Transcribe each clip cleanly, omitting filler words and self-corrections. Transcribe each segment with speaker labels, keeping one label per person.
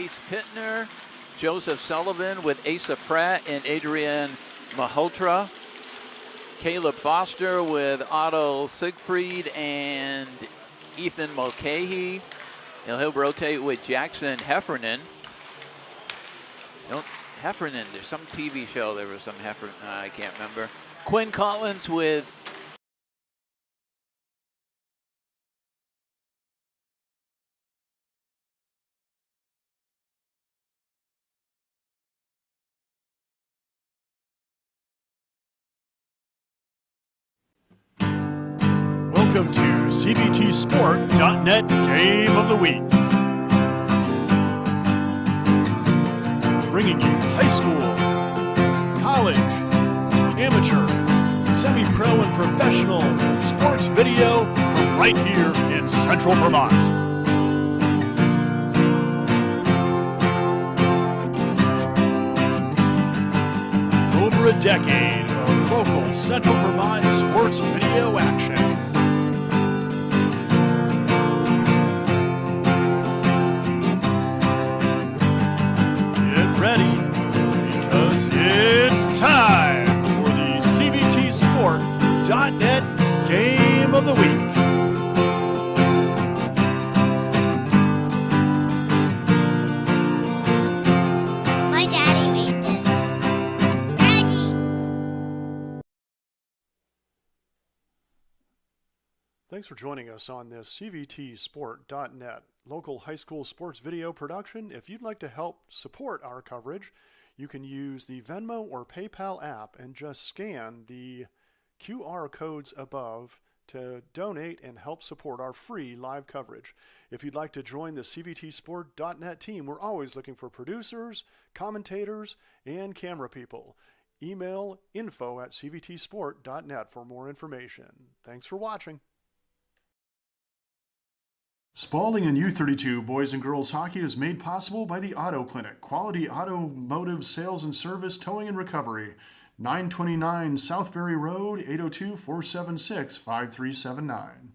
Speaker 1: Ace Pittner, Joseph Sullivan with Asa Pratt and Adrian Malhotra. Caleb Foster with Otto Siegfried and Ethan Mulcahy. He'll rotate with Jackson Heffernan. Heffernan, there's some TV show, there was some Heffernan, I can't remember. Quinn Collins with
Speaker 2: Welcome to CBTSport.net Game of the Week. Bringing you high school, college, amateur, semi-pro, and professional sports video from right here in Central Vermont. Over a decade of local Central Vermont sports video action. Ready, because it's time for the CBTSport.net Game of the Week.
Speaker 3: My daddy made this. Daddy!
Speaker 2: Thanks for joining us on this CBTSport.net local high school sports video production. If you'd like to help support our coverage, you can use the Venmo or PayPal app and just scan the QR codes above to donate and help support our free live coverage. If you'd like to join the CBTSport.net team, we're always looking for producers, commentators, and camera people. Email info@cbtsport.net for more information. Thanks for watching. Spaulding and U32 boys and girls hockey is made possible by the Auto Clinic, quality automotive sales and service, towing and recovery. 929 Southbury Road, 802-476-5379.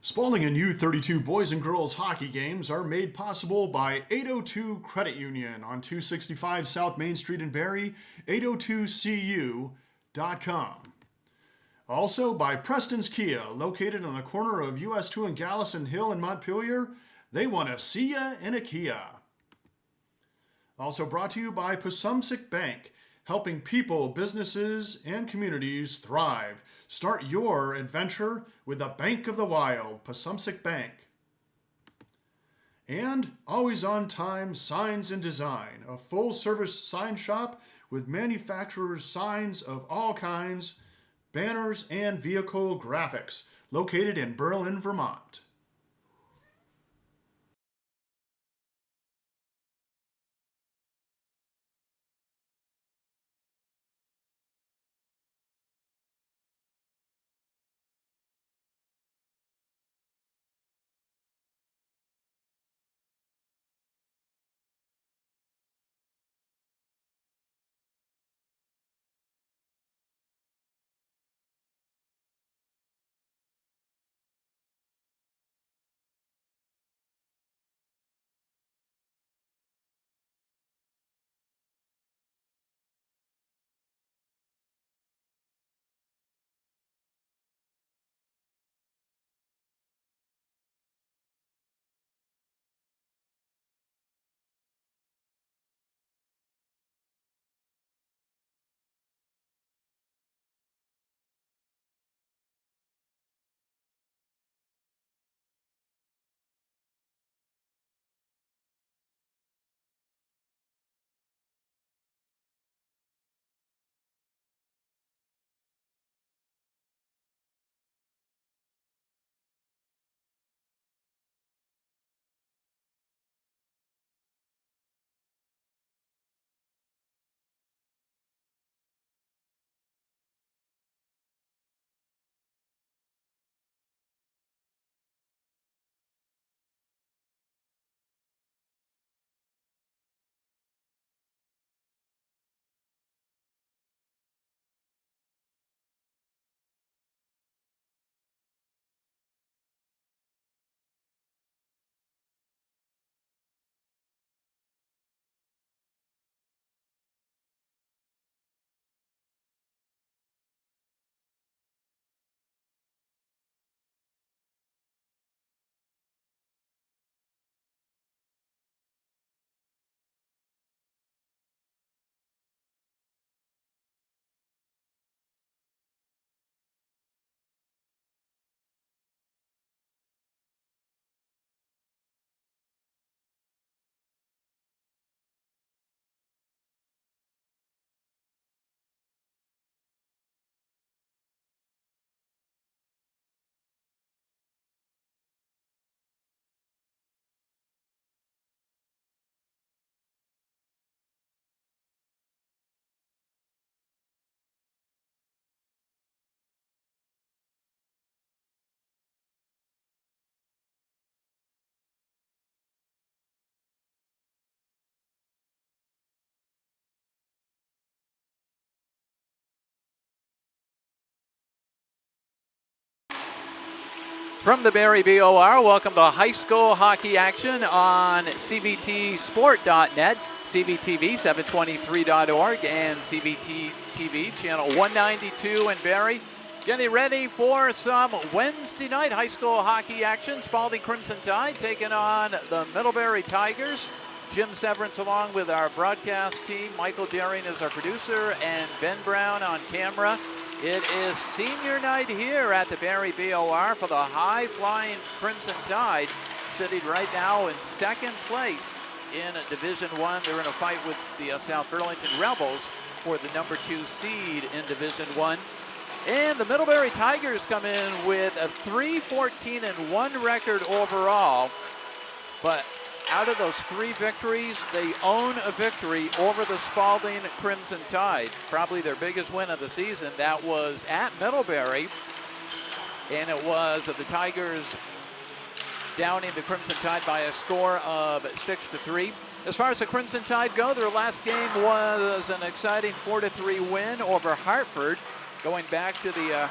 Speaker 2: Spaulding and U32 boys and girls hockey games are made possible by 802 Credit Union on 265 South Main Street in Barrie, 802cu.com. Also by Preston's Kia, located on the corner of US 2 and Gallison Hill in Montpelier. They want to see ya in a Kia. Also brought to you by Pasumsic Bank, helping people, businesses, and communities thrive. Start your adventure with the Bank of the Wild, Pasumsic Bank. And Always On Time Signs and Design, a full-service sign shop with manufacturers' signs of all kinds, banners, and vehicle graphics, located in Berlin, Vermont.
Speaker 1: From the Barry BOR, welcome to high school hockey action on CVTsport.net, CVTV723.org, and CVT TV channel 192 in Barry. Getting ready for some Wednesday night high school hockey action. Spaulding Crimson Tide taking on the Middlebury Tigers. Jim Severance along with our broadcast team. Michael Daring is our producer, and Ben Brown on camera. It is senior night here at the Barry BOR for the high-flying Crimson Tide, sitting right now in second place in Division I. They're in a fight with the South Burlington Rebels for the number 2 seed in Division I. And the Middlebury Tigers come in with a 3-14-1 record overall. But out of those 3 victories, they own a victory over the Spaulding Crimson Tide. Probably their biggest win of the season. That was at Middlebury. And it was the Tigers downing the Crimson Tide by a score of 6-3. As far as the Crimson Tide go, their last game was an exciting 4-3 win over Hartford. Going back to the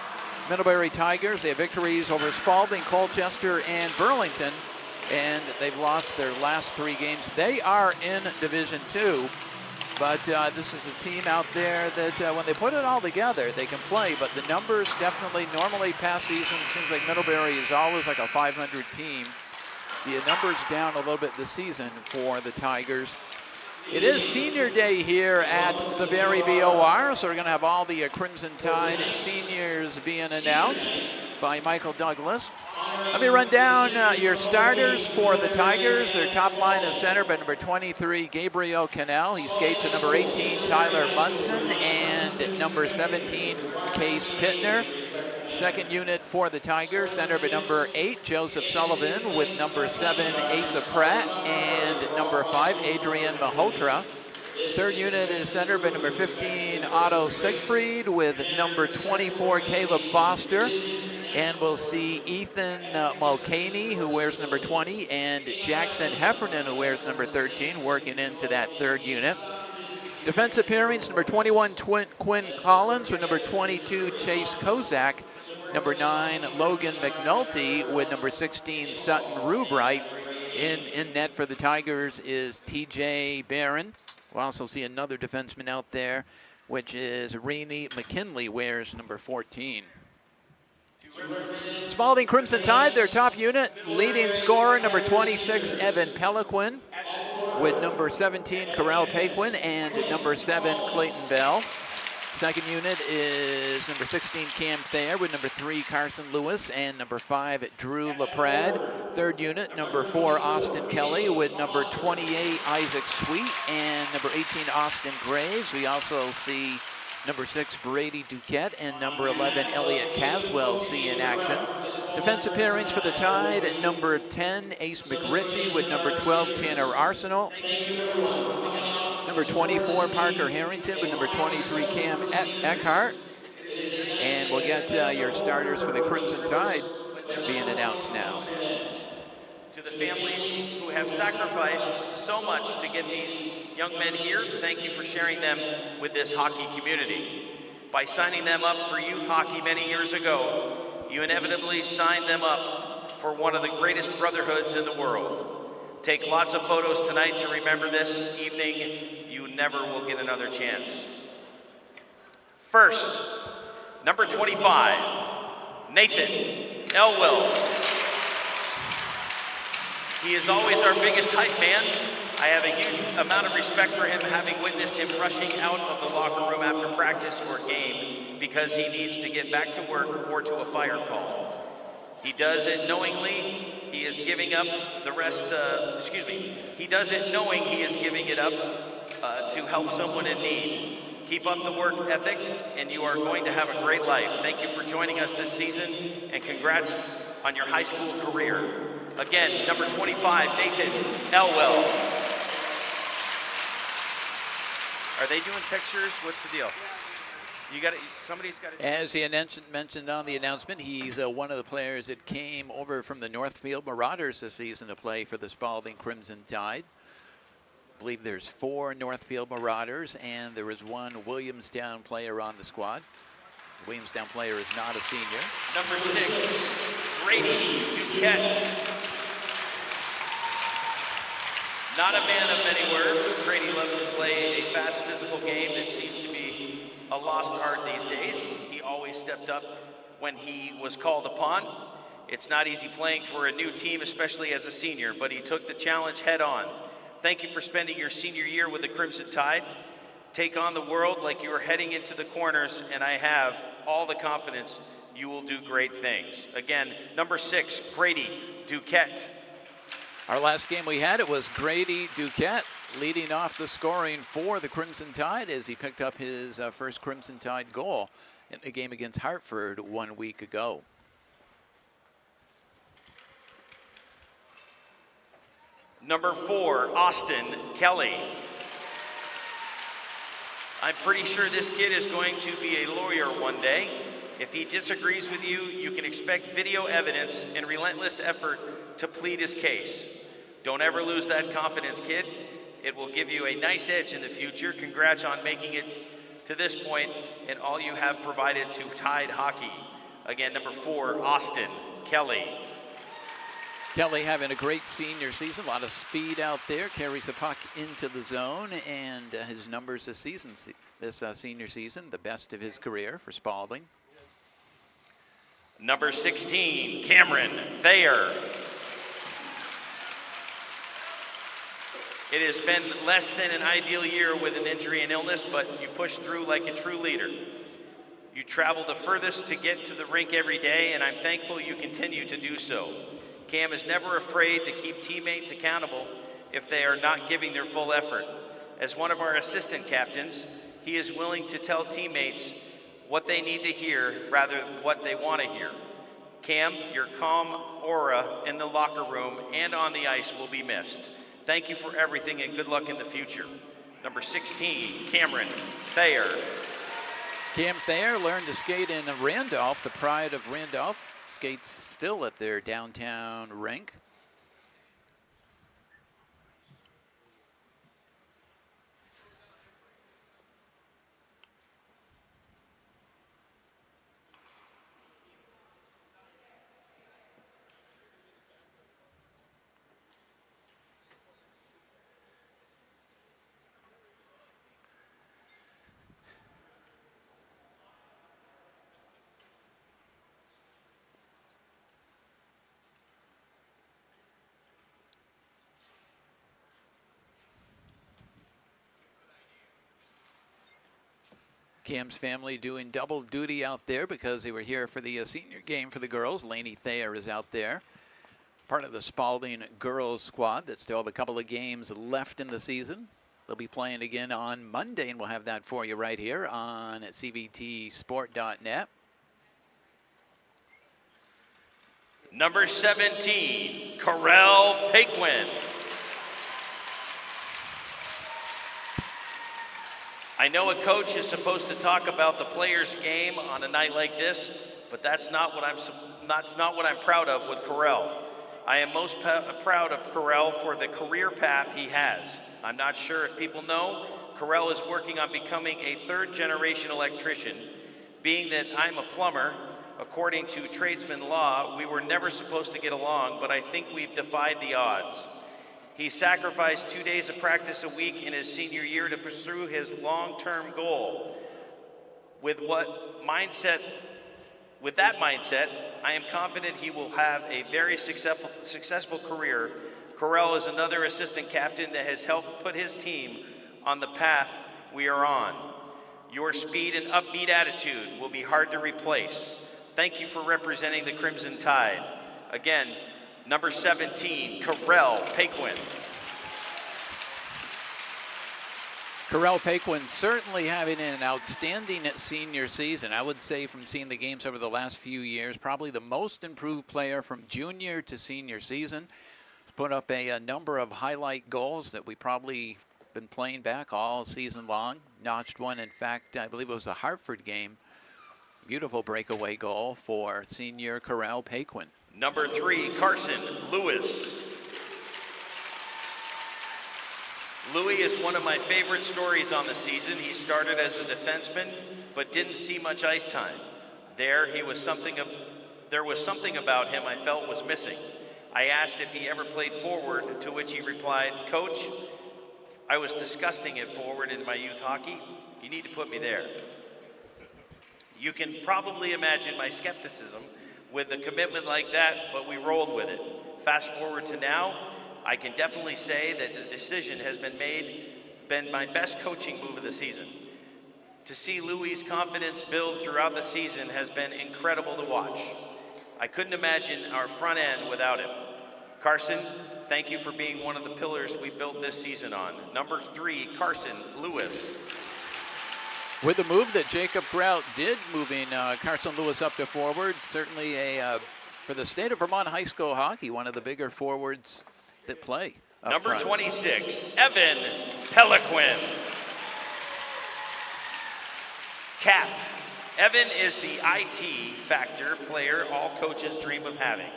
Speaker 1: Middlebury Tigers, they have victories over Spaulding, Colchester, and Burlington. And they've lost their last 3 games. They are in Division II, but this is a team out there that when they put it all together, they can play. But the numbers definitely, normally past season, seems like Middlebury is always like a 500 team. The numbers down a little bit this season for the Tigers. It is senior day here at the Barry BOR, so we're going to have all the Crimson Tide seniors being announced by Michael Douglas. Let me run down your starters for the Tigers. Their top line is center by number 23, Gabriel Cannell. He skates at number 18, Tyler Munson, and number 17, Case Pittner. Second unit for the Tigers, center by number 8, Joseph Sullivan, with number 7, Asa Pratt, and number 5, Adrian Malhotra. Third unit is center by number 15, Otto Siegfried, with number 24, Caleb Foster. And we'll see Ethan Mulcahy, who wears number 20, and Jackson Heffernan, who wears number 13, working into that third unit. Defensive pairings, number 21, Quinn Collins, with number 22, Chase Kozak. Number 9, Logan McNulty, with number 16, Sutton Rubright. In net for the Tigers is TJ Barron. We'll also see another defenseman out there, which is Rainey McKinley, wears number 14. Spaulding Crimson Tide, their top unit, leading scorer, number 26, Evan Peliquin, with number 17, Carell Paquin, and number 7, Clayton Bell. Second unit is number 16, Cam Thayer, with number 3, Carson Lewis, and number 5, Drew LaPrade. Third unit, number 4, Austin Kelly, with number 28, Isaac Sweet, and number 18, Austin Graves. We also see number 6, Brady Duquette, and number 11, Elliot Caswell see in action. Defensive pairings for the Tide, number 10, Ace McRitchie, with number 12, Tanner Arsenal. Number 24, Parker Harrington, with number 23, Cam Eckhart. And we'll get your starters for the Crimson Tide being announced now.
Speaker 4: To the families who have sacrificed so much to get these young men here, thank you for sharing them with this hockey community. By signing them up for youth hockey many years ago, you inevitably signed them up for one of the greatest brotherhoods in the world. Take lots of photos tonight to remember this evening. You never will get another chance. First, number 25, Nathan Elwell. He is always our biggest hype man. I have a huge amount of respect for him, having witnessed him rushing out of the locker room after practice or game because he needs to get back to work or to a fire call. He does it knowingly. He is giving up the rest, he does it knowing he is giving it up to help someone in need. Keep up the work ethic, and you are going to have a great life. Thank you for joining us this season, and congrats on your high school career. Again, number 25, Nathan Elwell. Are they doing pictures? What's the deal? You got it. Somebody's got it.
Speaker 1: As he mentioned on the announcement, he's one of the players that came over from the Northfield Marauders this season to play for the Spaulding Crimson Tide. I believe there's 4 Northfield Marauders, and there is 1 Williamstown player on the squad. The Williamstown player is not a senior.
Speaker 4: Number 6, Grady Duquette. Not a man of many words, Grady loves to play a fast physical game that seems to be a lost art these days. He always stepped up when he was called upon. It's not easy playing for a new team, especially as a senior, but he took the challenge head on. Thank you for spending your senior year with the Crimson Tide. Take on the world like you are heading into the corners, and I have all the confidence you will do great things. Again, number 6, Grady Duquette.
Speaker 1: Our last game we had, it was Grady Duquette leading off the scoring for the Crimson Tide as he picked up his first Crimson Tide goal in the game against Hartford 1 week ago.
Speaker 4: Number 4, Austin Kelly. I'm pretty sure this kid is going to be a lawyer one day. If he disagrees with you, you can expect video evidence and relentless effort to plead his case. Don't ever lose that confidence, kid. It will give you a nice edge in the future. Congrats on making it to this point and all you have provided to Tide hockey. Again, number 4, Austin Kelly.
Speaker 1: Kelly having a great senior season, a lot of speed out there, carries the puck into the zone, and his numbers this senior season, the best of his career for Spaulding.
Speaker 4: Number 16, Cameron Thayer. It has been less than an ideal year with an injury and illness, but you push through like a true leader. You travel the furthest to get to the rink every day, and I'm thankful you continue to do so. Cam is never afraid to keep teammates accountable if they are not giving their full effort. As one of our assistant captains, he is willing to tell teammates what they need to hear rather than what they want to hear. Cam, your calm aura in the locker room and on the ice will be missed. Thank you for everything and good luck in the future. Number 16, Cameron Thayer.
Speaker 1: Cam Thayer learned to skate in Randolph, the pride of Randolph. Skates still at their downtown rink. Cam's family doing double duty out there because they were here for the senior game for the girls. Lainey Thayer is out there, part of the Spaulding girls squad that still have a couple of games left in the season. They'll be playing again on Monday, and we'll have that for you right here on cvtsport.net.
Speaker 4: Number 17, Corel Paquin. I know a coach is supposed to talk about the player's game on a night like this, but that's not what I'm proud of with Corel. I am most proud of Corel for the career path he has. I'm not sure if people know, Corel is working on becoming a third-generation electrician. Being that I'm a plumber, according to tradesman law, we were never supposed to get along, but I think we've defied the odds. He sacrificed 2 days of practice a week in his senior year to pursue his long-term goal. With that mindset, I am confident he will have a very successful career. Corel is another assistant captain that has helped put his team on the path we are on. Your speed and upbeat attitude will be hard to replace. Thank you for representing the Crimson Tide. Again, number 17, Corel Paquin.
Speaker 1: Corel Paquin certainly having an outstanding senior season. I would say from seeing the games over the last few years, probably the most improved player from junior to senior season. He's put up a number of highlight goals that we probably been playing back all season long. Notched one, in fact, I believe it was the Hartford game. Beautiful breakaway goal for senior Corel Paquin.
Speaker 4: Number 3, Carson Lewis. Louis is one of my favorite stories on the season. He started as a defenseman, but didn't see much ice time. There there was something about him I felt was missing. I asked if he ever played forward, to which he replied, "Coach, I was disgusting at forward in my youth hockey. You need to put me there." You can probably imagine my skepticism with a commitment like that, but we rolled with it. Fast forward to now, I can definitely say that the decision has been my best coaching move of the season. To see Louis' confidence build throughout the season has been incredible to watch. I couldn't imagine our front end without him. Carson, thank you for being one of the pillars we built this season on. Number 3, Carson Lewis.
Speaker 1: With the move that Jacob Grout did, moving Carson Lewis up to forward, certainly for the state of Vermont high school hockey, one of the bigger forwards that play up
Speaker 4: Number
Speaker 1: front.
Speaker 4: 26, Evan Peliquin. Cap. Evan is the IT factor player all coaches dream of having.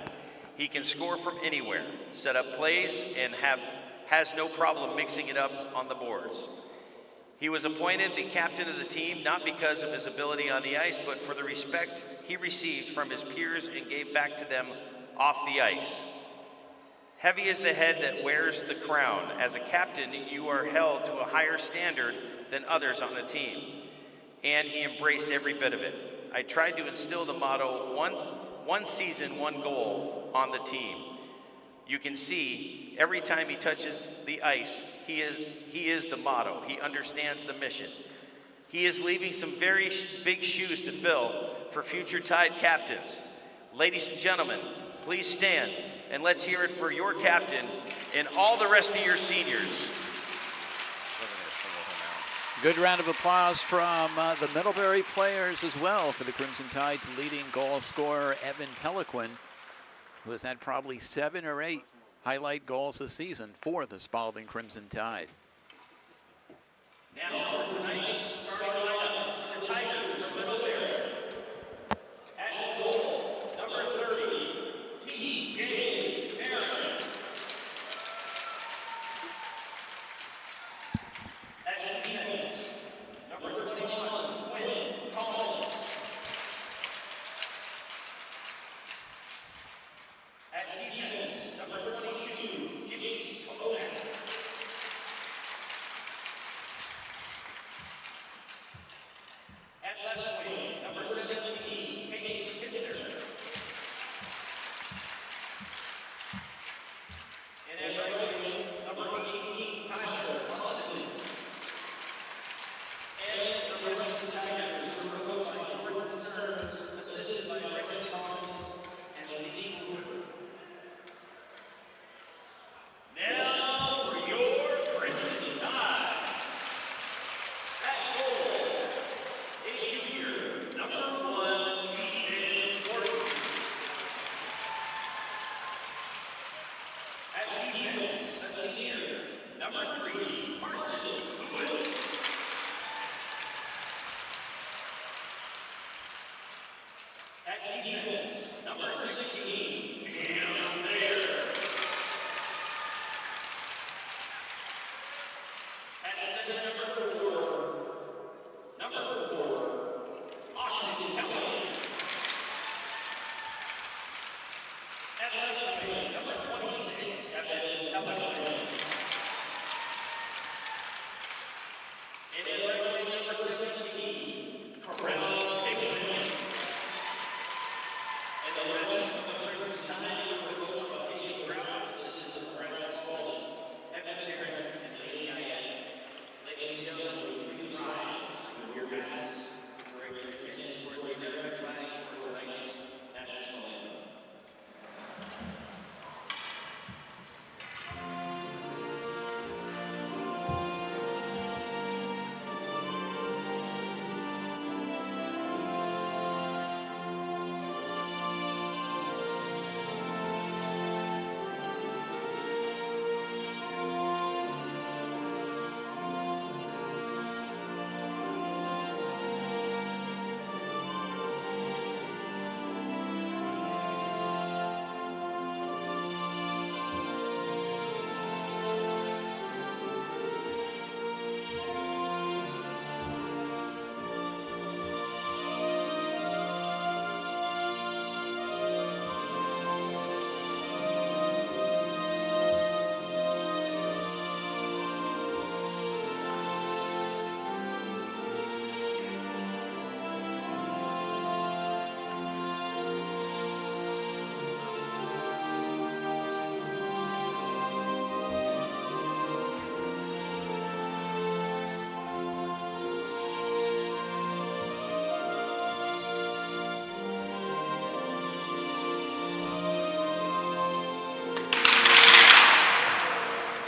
Speaker 4: He can score from anywhere, set up plays, and has no problem mixing it up on the boards. He was appointed the captain of the team not because of his ability on the ice, but for the respect he received from his peers and gave back to them off the ice. Heavy is the head that wears the crown. As a captain, you are held to a higher standard than others on the team, and he embraced every bit of it. I tried to instill the motto, one season, one goal on the team. You can see every time he touches the ice, he is the motto. He understands the mission. He is leaving some very big shoes to fill for future Tide captains. Ladies and gentlemen, please stand and let's hear it for your captain and all the rest of your seniors.
Speaker 1: Good round of applause from the Middlebury players as well for the Crimson Tide's leading goal scorer, Evan Peliquin, who has had probably 7 or 8 highlight goals this season for the Spaulding Crimson Tide.
Speaker 4: Now for tonight's starting lineup, the Tigers from Middlebury. At goal, number 30, T.J. Merriman. At defense, number 21, Quinn Collins. At defense, number 22, James Kozak. At left wing, number 17, Case Hitler. And at right wing, number 18, Tyler Munson. And the rest of the Tigers were coached by Jordan Stearns, assisted by Brendan Collins and Zeke Hooper. Now for your Crimson Tide. At goal, a junior, number 1, Ethan Gordon. At defense, a senior, number 3, Carson Lewis. At defense, number 16, Cam Thayer. At center, number 4, Austin Kelly. At left wing, number 26, Evan Peliquin.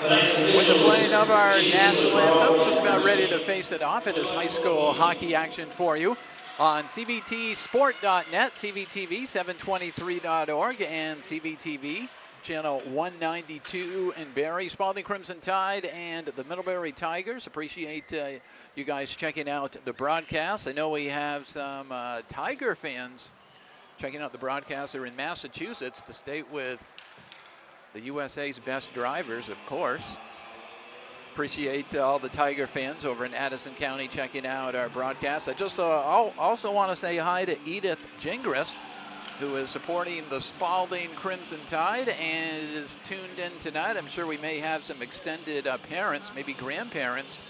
Speaker 1: With the playing of our national anthem, just about ready to face it off. It is high school hockey action for you on CVTsport.net, CVTV723.org, and CVTV channel 192 in Barrie. Spaulding Crimson Tide and the Middlebury Tigers. Appreciate you guys checking out the broadcast. I know we have some Tiger fans checking out the broadcast. They're in Massachusetts, the state with the USA's best drivers, of course. Appreciate all the Tiger fans over in Addison County checking out our broadcast. I just also want to say hi to Edith Gingras, who is supporting the Spaulding Crimson Tide and is tuned in tonight. I'm sure we may have some extended parents, maybe grandparents,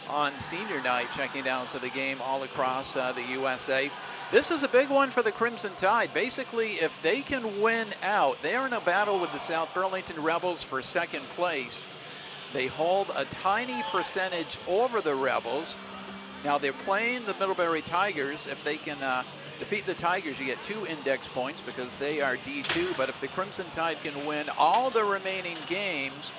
Speaker 1: on senior night checking out the game all across the USA. This is a big one for the Crimson Tide. Basically, if they can win out, they're in a battle with the South Burlington Rebels for second place. They hold a tiny percentage over the Rebels. Now they're playing the Middlebury Tigers. If they can defeat the Tigers, you get 2 index points because they are D2. But if the Crimson Tide can win all the remaining games,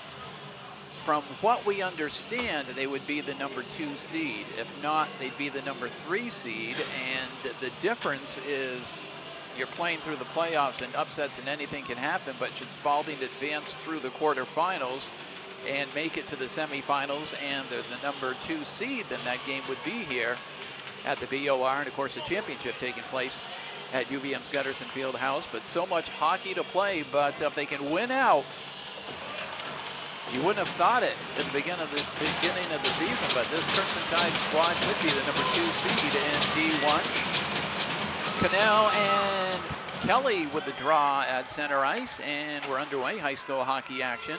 Speaker 1: from what we understand, they would be the number 2 seed. If not, they'd be the number 3 seed. And the difference is you're playing through the playoffs and upsets and anything can happen. But should Spaulding advance through the quarterfinals and make it to the semifinals and they're the number 2 seed, then that game would be here at the BOR. And of course, the championship taking place at UVM's Gutterson Fieldhouse. But so much hockey to play. But if they can win out, you wouldn't have thought it at the beginning of the season, but this Crimson Tide squad could be the number 2 seed in D1. Cannell and Kelly with the draw at center ice, and we're underway. High school hockey action.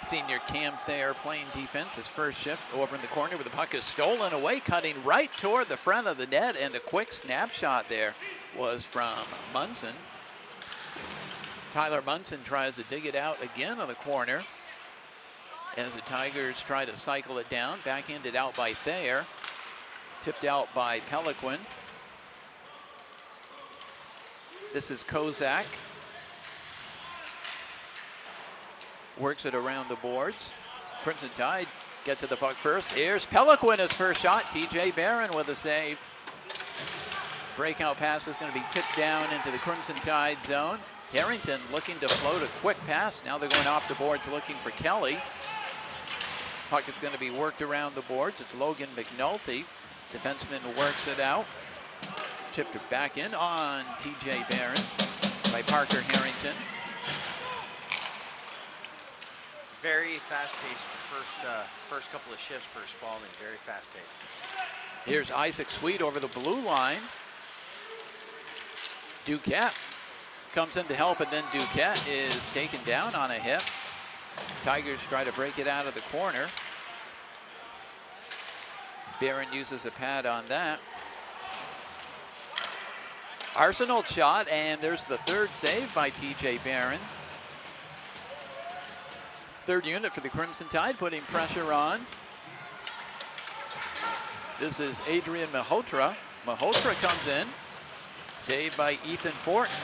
Speaker 1: Senior Cam Thayer playing defense, his first shift over in the corner where the puck is stolen away, cutting right toward the front of the net, and a quick snapshot there was from Munson. Tyler Munson tries to dig it out again on the corner as the Tigers try to cycle it down. Backhanded out by Thayer. Tipped out by Peliquin. This is Kozak. Works it around the boards. Crimson Tide get to the puck first. Here's Peliquin, his first shot. TJ Barron with a save. Breakout pass is going to be tipped down into the Crimson Tide zone. Harrington looking to float a quick pass. Now they're going off the boards looking for Kelly. Puck is going to be worked around the boards. It's Logan McNulty. Defenseman works it out. Chipped it back in on TJ Barron by Parker Harrington.
Speaker 4: Very fast-paced first couple of shifts for Spaulding. Very fast-paced.
Speaker 1: Here's Isaac Sweet over the blue line. Duquette comes in to help, and then Duquette is taken down on a hit. Tigers try to break it out of the corner. Barron uses a pad on that. Arsenal shot, and there's the third save by TJ Barron. Third unit for the Crimson Tide, putting pressure on. This is Adrian Malhotra. Malhotra comes in, saved by Ethan Fortin,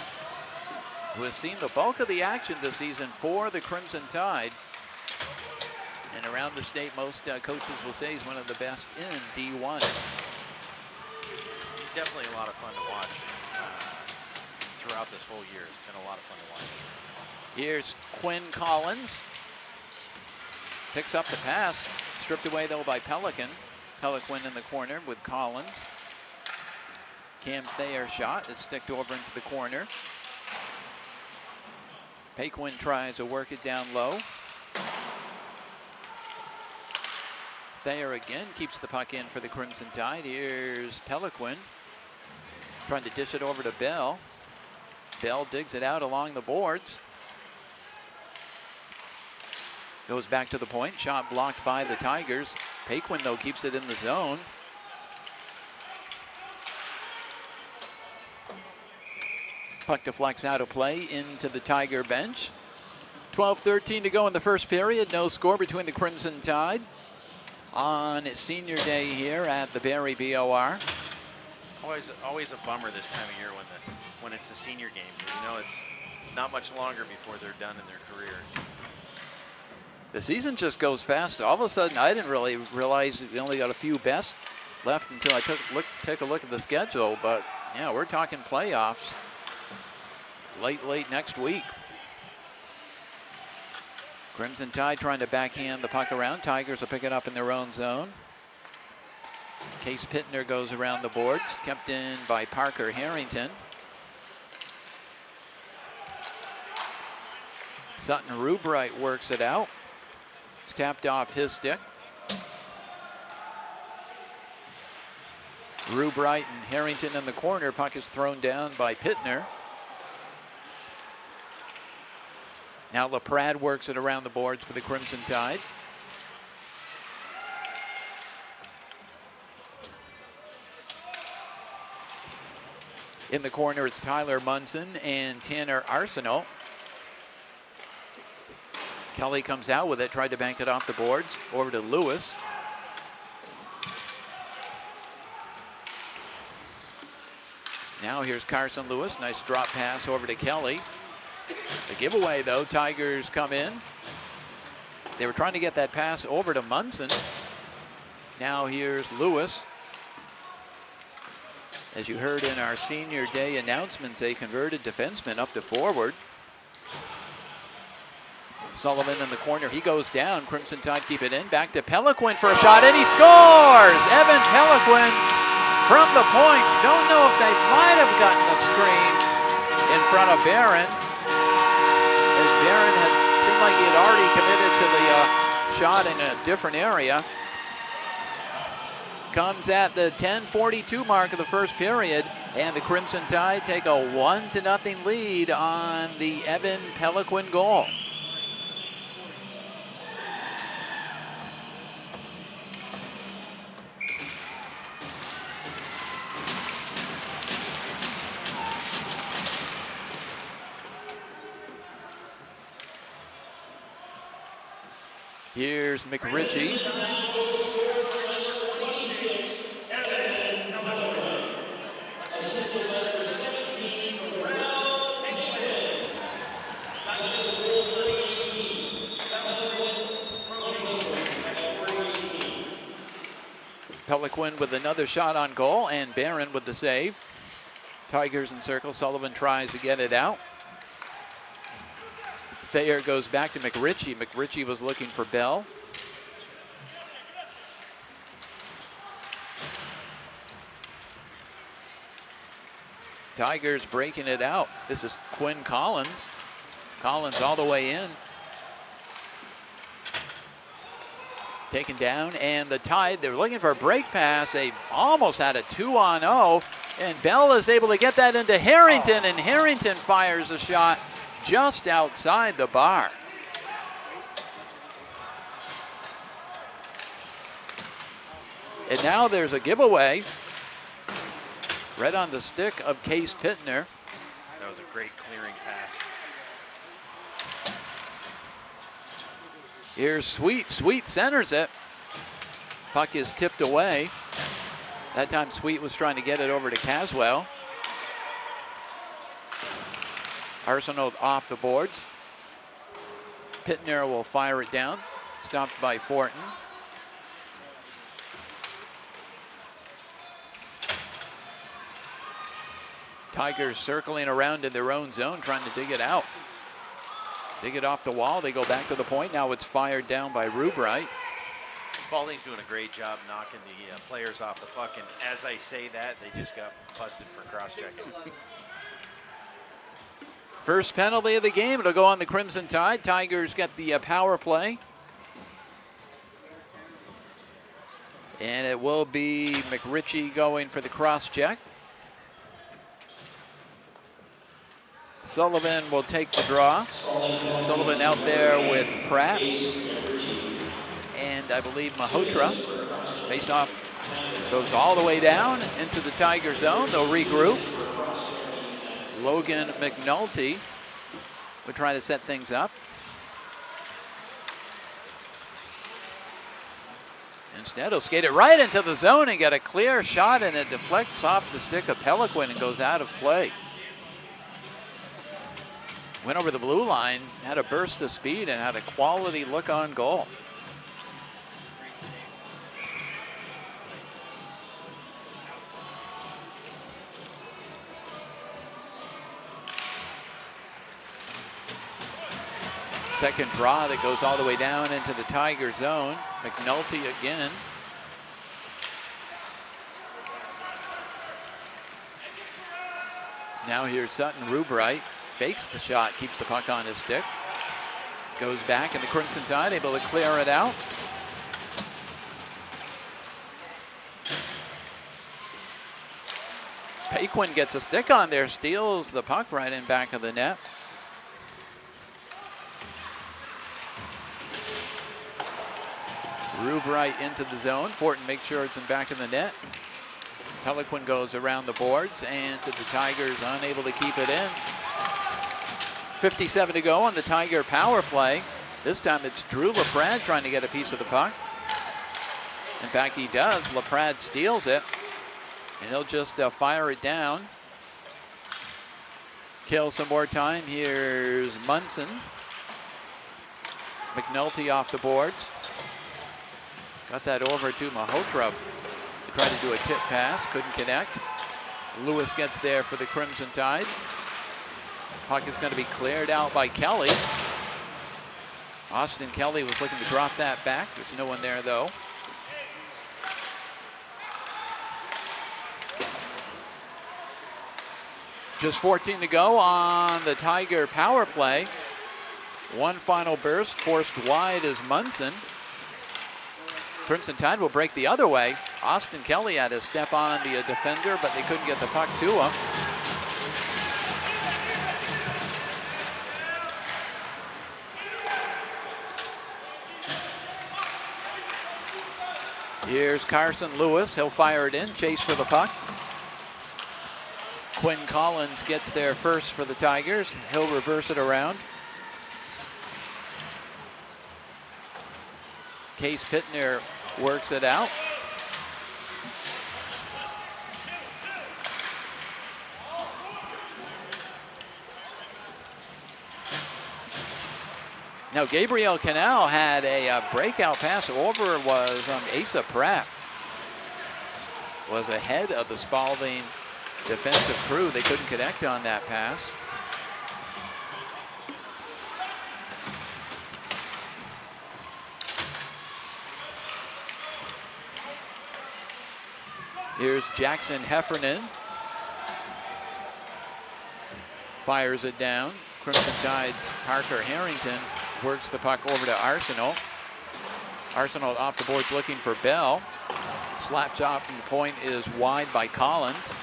Speaker 1: who has seen the bulk of the action this season for the Crimson Tide. And around the state, most coaches will say he's one of the best in D1.
Speaker 4: He's definitely a lot of fun to watch throughout this whole year. It's been a lot of fun to watch.
Speaker 1: Here's Quinn Collins. Picks up the pass. Stripped away, though, by Pelican. Pelican in the corner with Collins. Cam Thayer shot is sticked over into the corner. Paquin tries to work it down low. Thayer again keeps the puck in for the Crimson Tide. Here's Peliquin trying to dish it over to Bell. Bell digs it out along the boards. Goes back to the point. Shot blocked by the Tigers. Paquin, though, keeps it in the zone. Puck deflects out of play into the Tiger bench. 12:13 to go in the first period. No score between the Crimson Tide on senior day here at the Barrie BOR.
Speaker 4: Always a bummer this time of year when it's the senior game. You know, it's not much longer before they're done in their careers.
Speaker 1: The season just goes fast. All of a sudden, I didn't really realize we only got a few best left until I took a look at the schedule. But yeah, we're talking playoffs late next week. Crimson Tide trying to backhand the puck around. Tigers will pick it up in their own zone. Case Pittner goes around the boards, kept in by Parker Harrington. Sutton Rubright works it out. It's tapped off his stick. Rubright and Harrington in the corner. Puck is thrown down by Pittner. Now LaPrade works it around the boards for the Crimson Tide. In the corner, it's Tyler Munson and Tanner Arsenault. Kelly comes out with it, tried to bank it off the boards. Over to Lewis. Now here's Carson Lewis. Nice drop pass over to Kelly. The giveaway, though, Tigers come in. They were trying to get that pass over to Munson. Now here's Lewis. As you heard in our senior day announcements, they converted defenseman up to forward. Sullivan in the corner, he goes down. Crimson Tide keep it in. Back to Peliquin for a shot, and he scores! Evan Peliquin from the point. Don't know if they might have gotten a screen in front of Barron, as Barron had seemed like he had already committed to the shot in a different area. Comes at the 10:42 mark of the first period, and the Crimson Tide take a 1-0 lead on the Evan Peliquin goal. Here's McRitchie. Peliquin with another shot on goal, and Barron with the save. Tigers in circle. Sullivan tries to get it out. Thayer goes back to McRitchie. McRitchie was looking for Bell. Tigers breaking it out. This is Quinn Collins. Collins all the way in. Taken down, and the Tide, they're looking for a break pass. They almost had a 2-on-0, and Bell is able to get that into Harrington, and Harrington fires a shot just outside the bar. And now there's a giveaway right on the stick of Case Pittner.
Speaker 4: That was a great clearing pass.
Speaker 1: Here's Sweet. Sweet centers it. Puck is tipped away. That time Sweet was trying to get it over to Caswell. Arsenault off the boards. Pittner will fire it down. Stopped by Fortin. Tigers circling around in their own zone, trying to dig it out. Dig it off the wall. They go back to the point. Now it's fired down by Rubright.
Speaker 4: Spaulding's doing a great job knocking the players off the puck, and as I say that, they just got busted for cross-checking.
Speaker 1: First penalty of the game. It'll go on the Crimson Tide. Tigers get the power play. And it will be McRitchie going for the cross-check. Sullivan will take the draw. Sullivan out there with Pratt. And I believe Mahotra. Face-off goes all the way down into the Tiger zone. They'll regroup. Logan McNulty would try to set things up. Instead, he'll skate it right into the zone and get a clear shot, and it deflects off the stick of Peliquin and goes out of play. Went over the blue line, had a burst of speed, and had a quality look on goal. Second draw that goes all the way down into the Tiger zone. McNulty again. Now here's Sutton Rubright. Fakes the shot, keeps the puck on his stick. Goes back, and the Crimson Tide able to clear it out. Paquin gets a stick on there, steals the puck right in back of the net. Rubright into the zone. Fortin makes sure it's in back of the net. Peliquin goes around the boards, and the Tigers unable to keep it in. 57 to go on the Tiger power play. This time it's Drew LaPrade trying to get a piece of the puck. In fact, he does. LaPrade steals it, and he'll just fire it down. Kill some more time. Here's Munson. McNulty off the boards. Got that over to Malhotra. He tried to do a tip pass, couldn't connect. Lewis gets there for the Crimson Tide. Puck is going to be cleared out by Kelly. Austin Kelly was looking to drop that back. There's no one there, though. Just 14 to go on the Tiger power play. One final burst, forced wide is Munson. Crimson Tide will break the other way. Austin Kelly had to step on the defender, but they couldn't get the puck to him. Here's Carson Lewis. He'll fire it in, chase for the puck. Quinn Collins gets there first for the Tigers. He'll reverse it around. Case Pittner works it out. Now Gabriel Canal had a breakout pass over was Asa Pratt. Was ahead of the Spaulding defensive crew. They couldn't connect on that pass. Here's Jackson Heffernan. Fires it down. Crimson Tide's Parker Harrington works the puck over to Arsenal. Arsenal off the boards looking for Bell. Slap shot from the point is wide by Collins.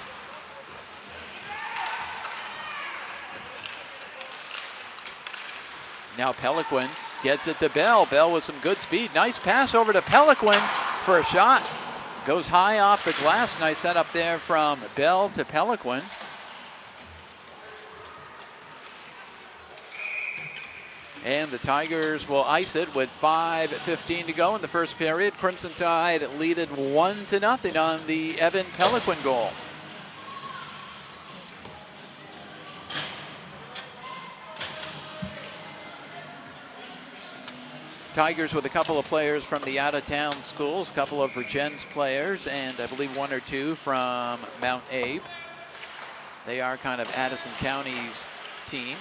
Speaker 1: Now Peliquin gets it to Bell. Bell with some good speed. Nice pass over to Peliquin for a shot. Goes high off the glass. Nice setup there from Bell to Peliquin. And the Tigers will ice it with 5:15 to go in the first period. Crimson Tide lead it 1-0 on the Evan Peliquin goal. Tigers with a couple of players from the out-of-town schools, a couple of Virgins players, and I believe one or two from Mount Abe. They are kind of Addison County's team.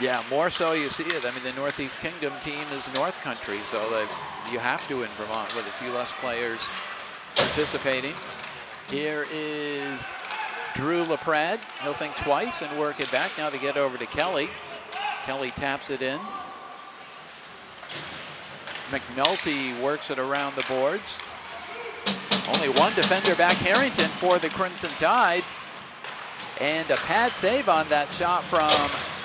Speaker 1: Yeah, more so you see it. I mean, the Northeast Kingdom team is North Country, so you have to in Vermont with a few less players participating. Here is Drew LaPrade. He'll think twice and work it back. Now they get over to Kelly. Kelly taps it in. McNulty works it around the boards. Only one defender back, Harrington, for the Crimson Tide. And a pad save on that shot from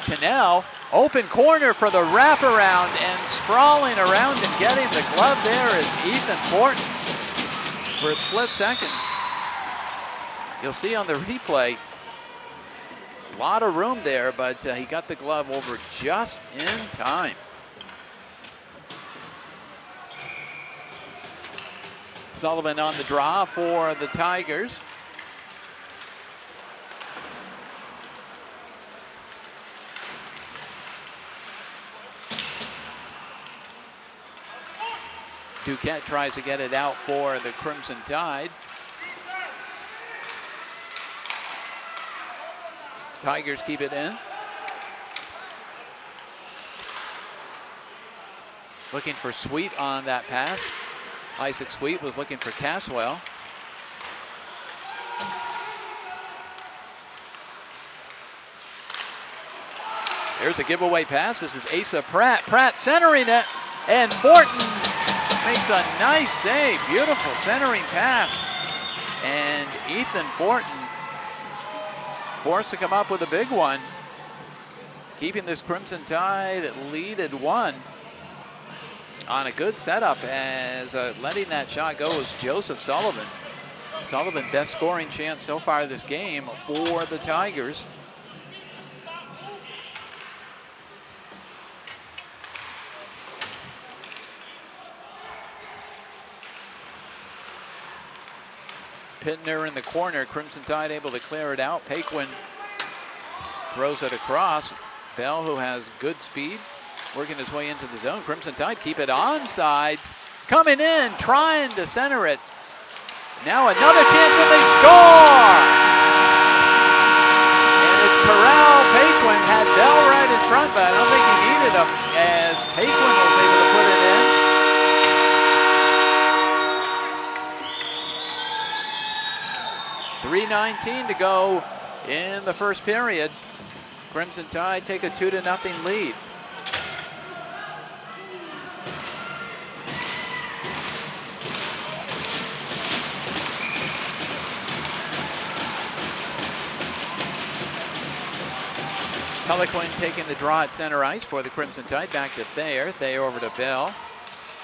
Speaker 1: Cannell. Open corner for the wraparound, and sprawling around and getting the glove there is Ethan Fortin for a split second. You'll see on the replay, a lot of room there, but he got the glove over just in time. Sullivan on the draw for the Tigers. Duquette tries to get it out for the Crimson Tide. Tigers keep it in. Looking for Sweet on that pass. Isaac Sweet was looking for Caswell. Here's a giveaway pass. This is Asa Pratt. Pratt centering it, and Fortin makes a nice save. Beautiful centering pass. And Ethan Fortin forced to come up with a big one, keeping this Crimson Tide lead at 1 on a good setup, as letting that shot go was Joseph Sullivan. Sullivan, best scoring chance so far this game for the Tigers. Pittner in the corner. Crimson Tide able to clear it out. Paquin throws it across. Bell, who has good speed, working his way into the zone. Crimson Tide keep it on sides. Coming in, trying to center it. Now another chance, and they score! And it's Corral. Paquin had Bell right in front, but I don't think he needed him, as Paquin was able to put it in. 3:19 to go in the first period. Crimson Tide take a 2-0 lead. Peliquin taking the draw at center ice for the Crimson Tide. Back to Thayer. Thayer over to Bell.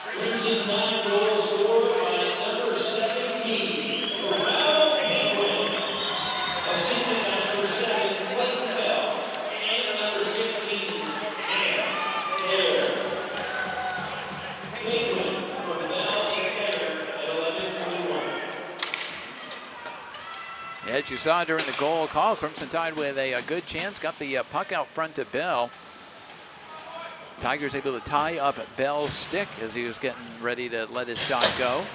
Speaker 5: Crimson Tide goal scored by number 17, Corral Paquin. Assisted by number 7, Clayton Bell. And number 16, Dan Thayer. Paquin from Bell and Thayer at 11:41.
Speaker 1: As you saw during the goal call, Crimson Tide with a good chance. Got the puck out front to Bell. Tigers able to tie up Bell's stick as he was getting ready to let his shot go.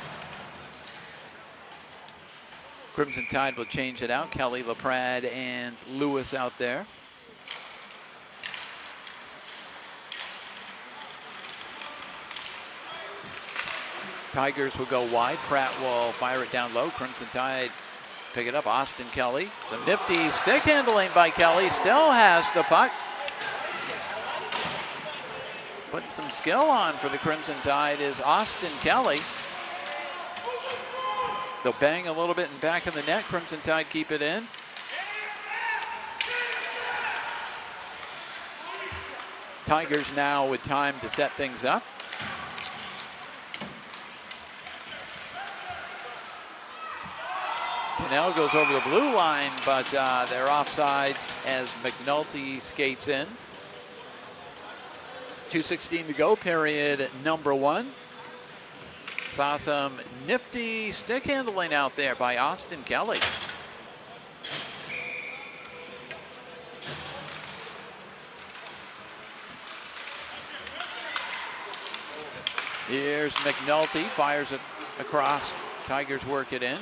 Speaker 1: Crimson Tide will change it out. Kelly, LaPrade, and Lewis out there. Tigers will go wide. Pratt will fire it down low. Crimson Tide pick it up. Austin Kelly. Some nifty stick handling by Kelly. Still has the puck. Putting some skill on for the Crimson Tide is Austin Kelly. They'll bang a little bit in back of the net. Crimson Tide keep it in. Tigers now with time to set things up. Cannell goes over the blue line, but they're offsides as McNulty skates in. 2:16 to go, period number 1. Saw some nifty stick handling out there by Austin Kelly. Here's McNulty, fires it across. Tigers work it in.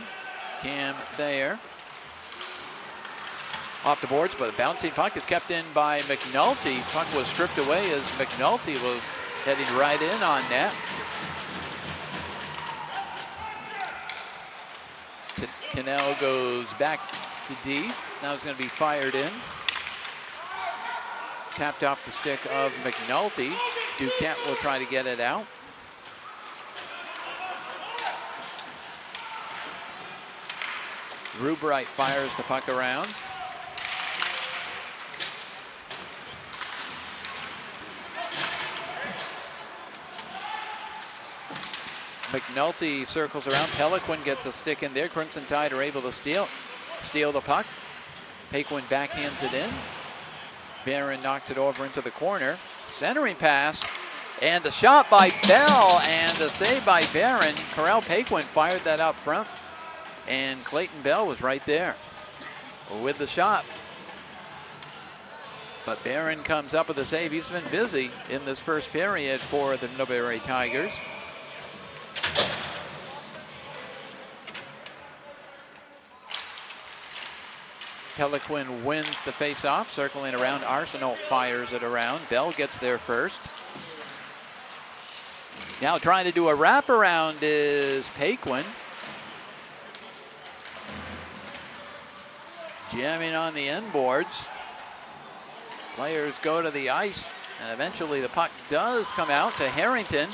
Speaker 1: Cam Thayer. Off the boards, but a bouncing puck is kept in by McNulty. Puck was stripped away as McNulty was heading right in on net. Cannell goes back to D. Now it's going to be fired in. It's tapped off the stick of McNulty. Duquette will try to get it out. Rubright fires the puck around. McNulty circles around. Peliquin gets a stick in there. Crimson Tide are able to steal the puck. Paquin backhands it in. Barron knocks it over into the corner. Centering pass, And a shot by Bell and a save by Barron. Corral Paquin fired that up front. And Clayton Bell was right there with the shot. But Barron comes up with a save. He's been busy in this first period for the Middlebury Tigers. Peliquin wins the face-off, circling around. Arsenault fires it around. Bell gets there first. Now trying to do a wraparound is Paquin. Jamming on the end boards. Players go to the ice, and eventually the puck does come out to Harrington.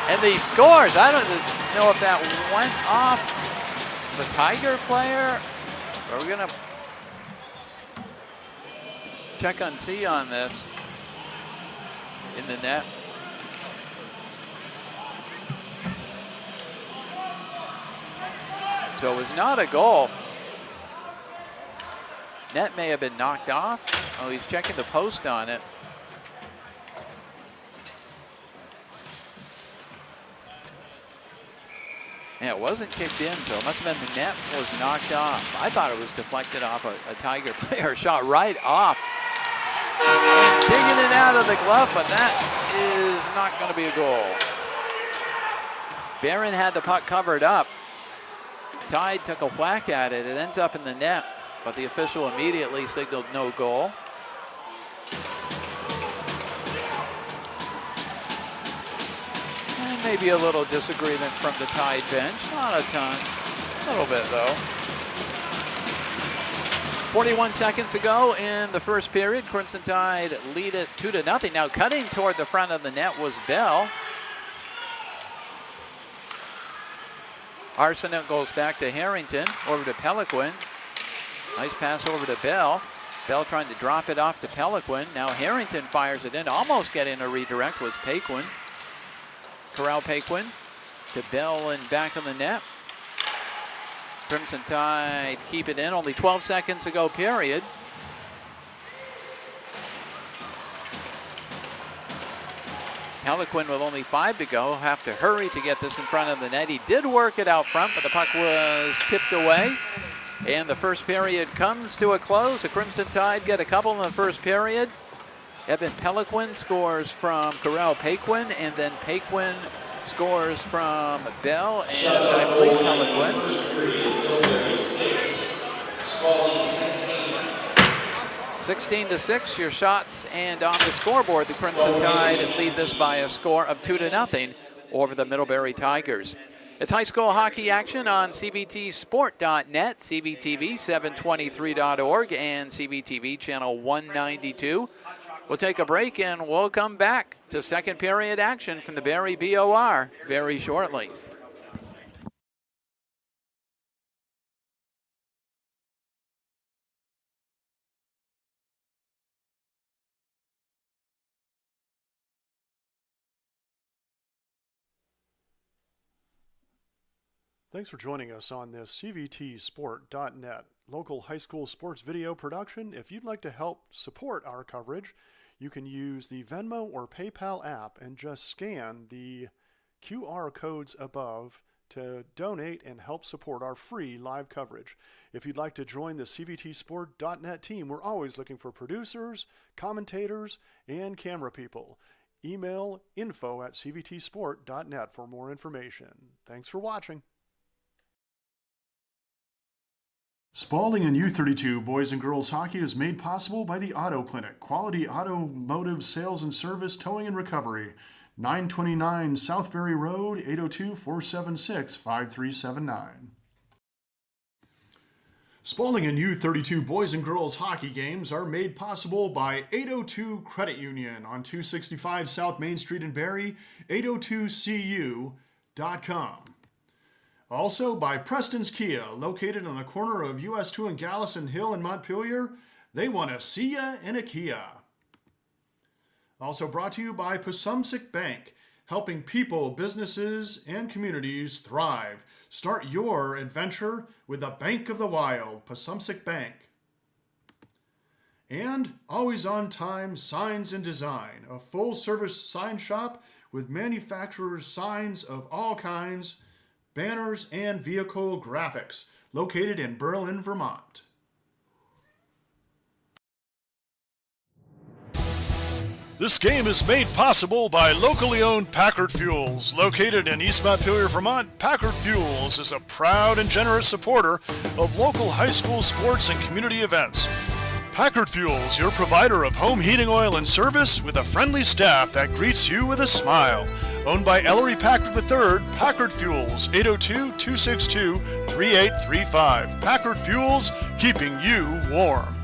Speaker 1: And he scores. I don't know if that went off the Tiger player. Are we gonna check on C on this in the net? So it was not a goal. Net may have been knocked off. Oh, he's checking the post on it. Yeah, it wasn't kicked in, so it must have been the net was knocked off. I thought it was deflected off a Tiger player, shot right off. And digging it out of the glove, but that is not going to be a goal. Barron had the puck covered up. Tide took a whack at it. It ends up in the net, but the official immediately signaled no goal. And maybe a little disagreement from the Tide bench. Not a ton, a little bit though. 41 seconds ago in the first period, Crimson Tide lead it 2-0. Now cutting toward the front of the net was Bell. Arsenault goes back to Harrington, over to Peliquin. Nice pass over to Bell. Bell trying to drop it off to Peliquin. Now Harrington fires it in, almost getting a redirect was Paquin. Corral Paquin to Bell and back on the net. Crimson Tide keep it in, only 12 seconds to go period. Peliquin with only 5 to go, have to hurry to get this in front of the net. He did work it out front, but the puck was tipped away. And the first period comes to a close. The Crimson Tide get a couple in the first period. Evan Peliquin scores from Corral Paquin, and then Paquin scores from Bell, and I believe Peliquin. 16-6, your shots, and on the scoreboard, the Crimson Tide lead this by a score of 2-0 over the Middlebury Tigers. It's high school hockey action on CBTsport.net, CBTV723.org, and CBTV channel 192. We'll take a break and we'll come back to second period action from the Barrie BOR very shortly.
Speaker 2: Thanks for joining us on this CVTsport.net local high school sports video production. If you'd like to help support our coverage, you can use the Venmo or PayPal app and just scan the QR codes above to donate and help support our free live coverage. If you'd like to join the CVTsport.net team, we're always looking for producers, commentators, and camera people. Email info@cvtsport.net for more information. Thanks for watching. Spaulding and U32 boys and girls hockey is made possible by the Auto Clinic, quality automotive sales and service, towing and recovery. 929 Southbury Road, 802-476-5379. Spaulding and U32 boys and girls hockey games are made possible by 802 Credit Union on 265 South Main Street in Barrie, 802cu.com. Also by Preston's Kia, located on the corner of US 2 and Gallison Hill in Montpelier. They want to see ya in a Kia. Also brought to you by Pasumsic Bank, helping people, businesses, and communities thrive. Start your adventure with the Bank of the Wild, Pasumsic Bank. And Always On Time Signs and Design, a full-service sign shop with manufacturers' signs of all kinds, banners, and vehicle graphics, located in Berlin, Vermont. This game is made possible by locally owned Packard Fuels. Located in East Montpelier, Vermont, Packard Fuels is a proud and generous supporter of local high school sports and community events. Packard Fuels, your provider of home heating oil and service with a friendly staff that greets you with a smile. Owned by Ellery Packard III, Packard Fuels, 802-262-3835. Packard Fuels, keeping you warm.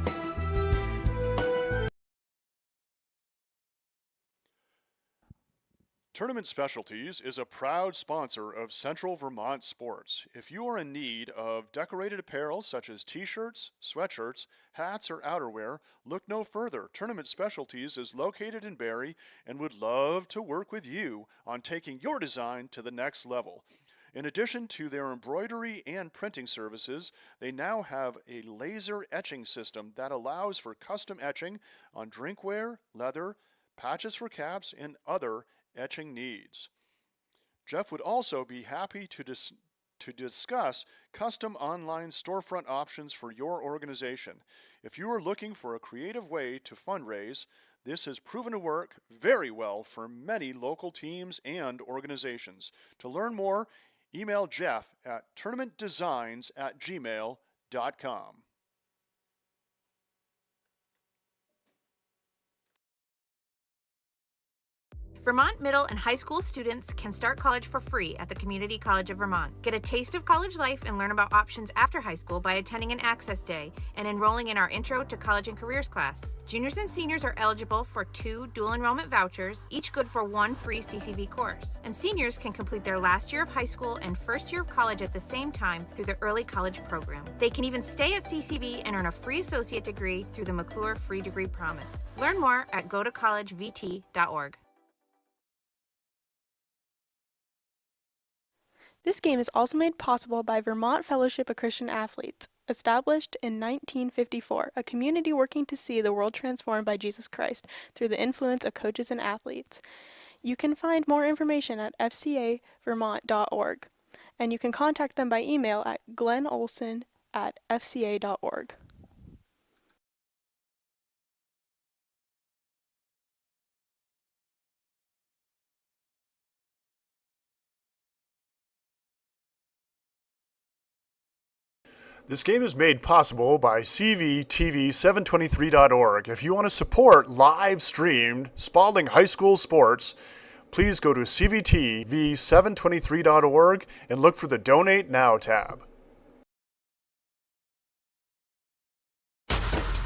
Speaker 2: Tournament Specialties is a proud sponsor of Central Vermont Sports. If you are in need of decorated apparel such as t-shirts, sweatshirts, hats, or outerwear, look no further. Tournament Specialties is located in Barrie and would love to work with you on taking your design to the next level. In addition to their embroidery and printing services, they now have a laser etching system that allows for custom etching on drinkware, leather, patches for caps, and other etching needs. Jeff would also be happy to discuss custom online storefront options for your organization. If you are looking for a creative way to fundraise, this has proven to work very well for many local teams and organizations. To learn more, email Jeff at tournamentdesigns@gmail.com.
Speaker 6: Vermont middle and high school students can start college for free at the Community College of Vermont. Get a taste of college life and learn about options after high school by attending an Access Day and enrolling in our Intro to College and Careers class. Juniors and seniors are eligible for 2 dual enrollment vouchers, each good for 1 free CCV course. And seniors can complete their last year of high school and first year of college at the same time through the Early College Program. They can even stay at CCV and earn a free associate degree through the McClure Free Degree Promise. Learn more at gotocollegevt.org.
Speaker 7: This game is also made possible by Vermont Fellowship of Christian Athletes, established in 1954, a community working to see the world transformed by Jesus Christ through the influence of coaches and athletes. You can find more information at fcavermont.org, and you can contact them by email at glennolson@fca.org.
Speaker 2: This game is made possible by CVTV723.org. If you want to support live-streamed Spaulding High School sports, please go to CVTV723.org and look for the Donate Now tab.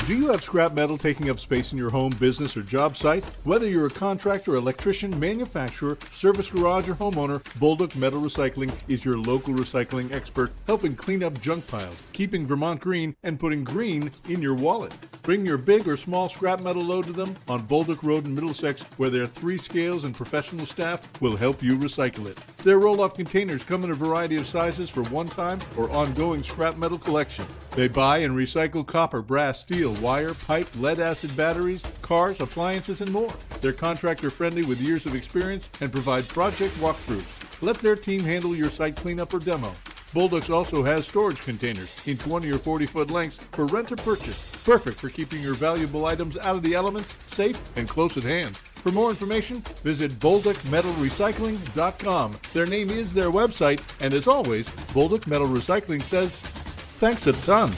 Speaker 8: Do you have scrap metal taking up space in your home, business, or job site? Whether you're a contractor, electrician, manufacturer, service garage, or homeowner, Bolduc Metal Recycling is your local recycling expert, helping clean up junk piles, keeping Vermont green, and putting green in your wallet. Bring your big or small scrap metal load to them on Bolduc Road in Middlesex, where their 3 scales and professional staff will help you recycle it. Their roll-off containers come in a variety of sizes for one-time or ongoing scrap metal collection. They buy and recycle copper, brass, steel, wire, pipe, lead-acid batteries, cars, appliances, and more. They're contractor-friendly with years of experience and provide project walkthroughs. Let their team handle your site cleanup or demo. Bolduc also has storage containers in 20 or 40-foot lengths for rent or purchase. Perfect for keeping your valuable items out of the elements, safe, and close at hand. For more information, visit bolducmetalrecycling.com. Their name is their website, and as always, Bolduc Metal Recycling says, thanks a ton.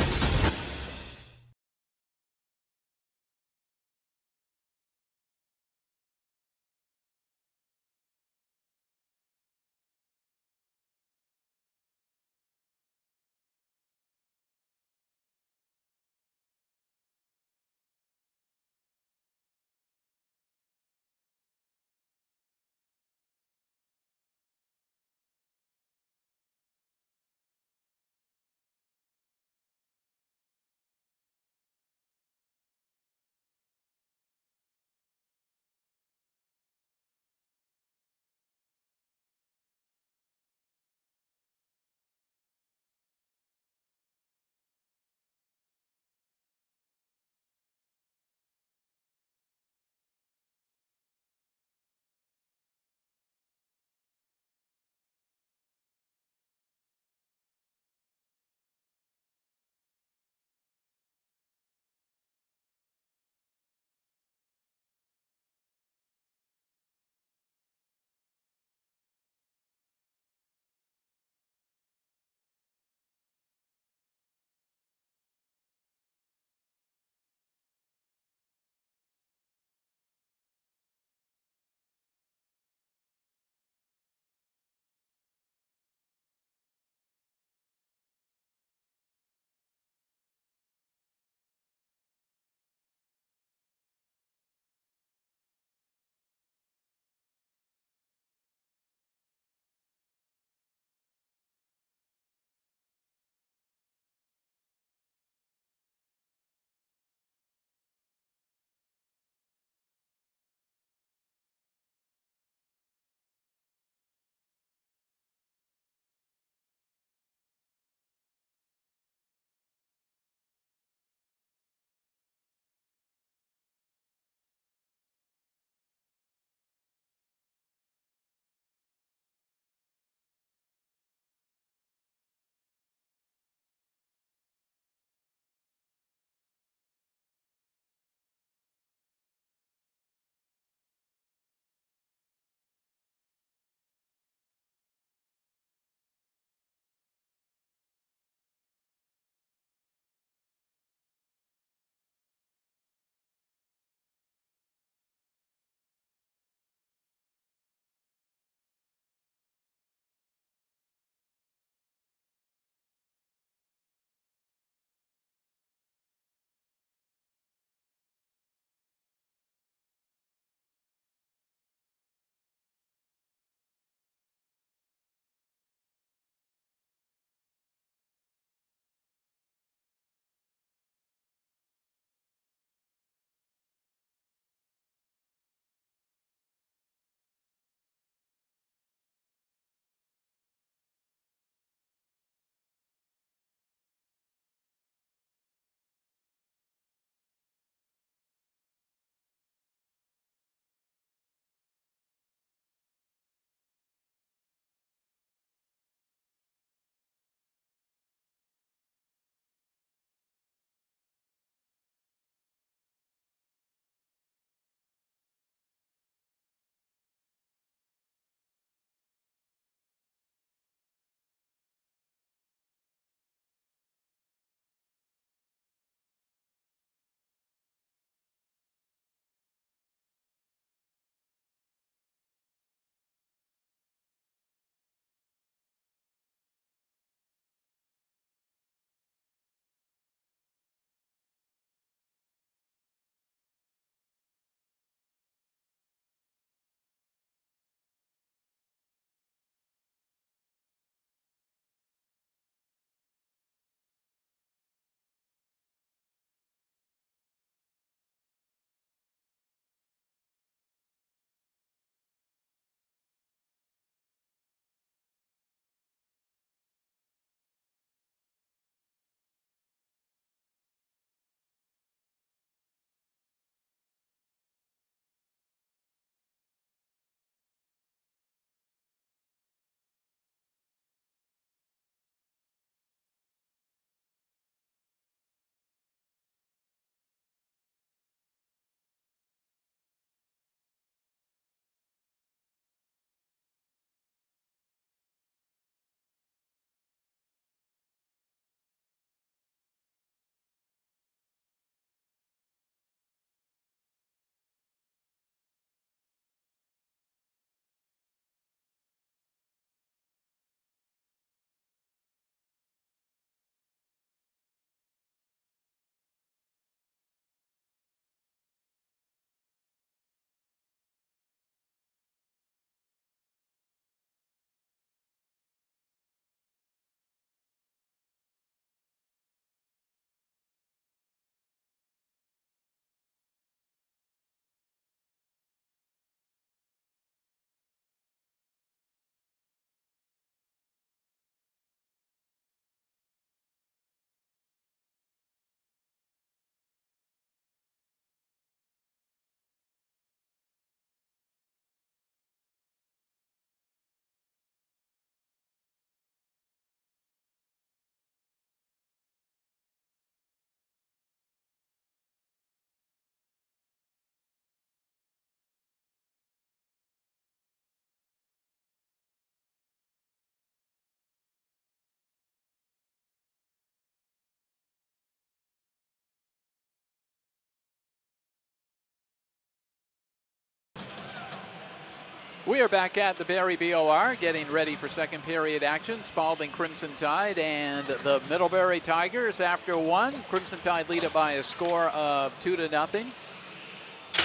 Speaker 1: We are back at the Barry BOR, getting ready for second period action. Spaulding Crimson Tide and the Middlebury Tigers after one. Crimson Tide lead it by a score of 2-0.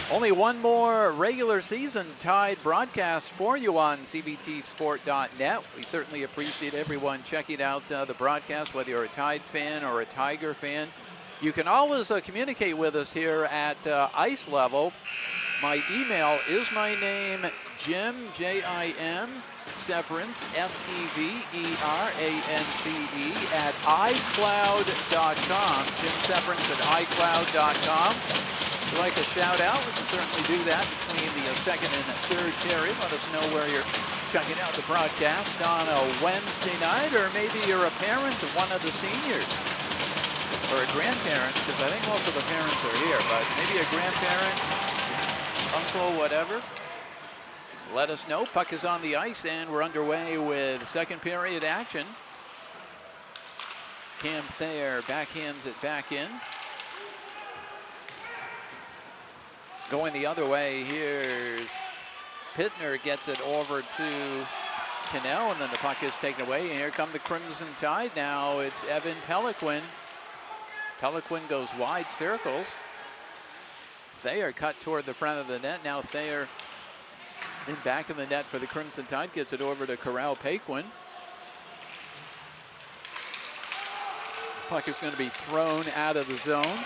Speaker 1: Only one more regular season Tide broadcast for you on cbtsport.net. We certainly appreciate everyone checking out the broadcast, whether you're a Tide fan or a Tiger fan. You can always communicate with us here at ice level. My email is my name, Jim, J-I-M, Severance, S-E-V-E-R-A-N-C-E, at iCloud.com. Jim Severance at iCloud.com. If you'd like a shout out, we can certainly do that between the second and third period. Let us know where you're checking out the broadcast on a Wednesday night, or maybe you're a parent of one of the seniors. Or a grandparent, because I think most of the parents are here, but maybe a grandparent, uncle, whatever. Let us know. Puck is on the ice, and we're underway with second period action. Cam Thayer backhands it back in. Going the other way, here's Pittner, gets it over to Cannell, and then the puck is taken away, and here come the Crimson Tide now. It's Evan Peliquin. Peliquin goes wide circles. Thayer cut toward the front of the net. Now Thayer in back of the net for the Crimson Tide, gets it over to Corral Paquin. Puck is going to be thrown out of the zone.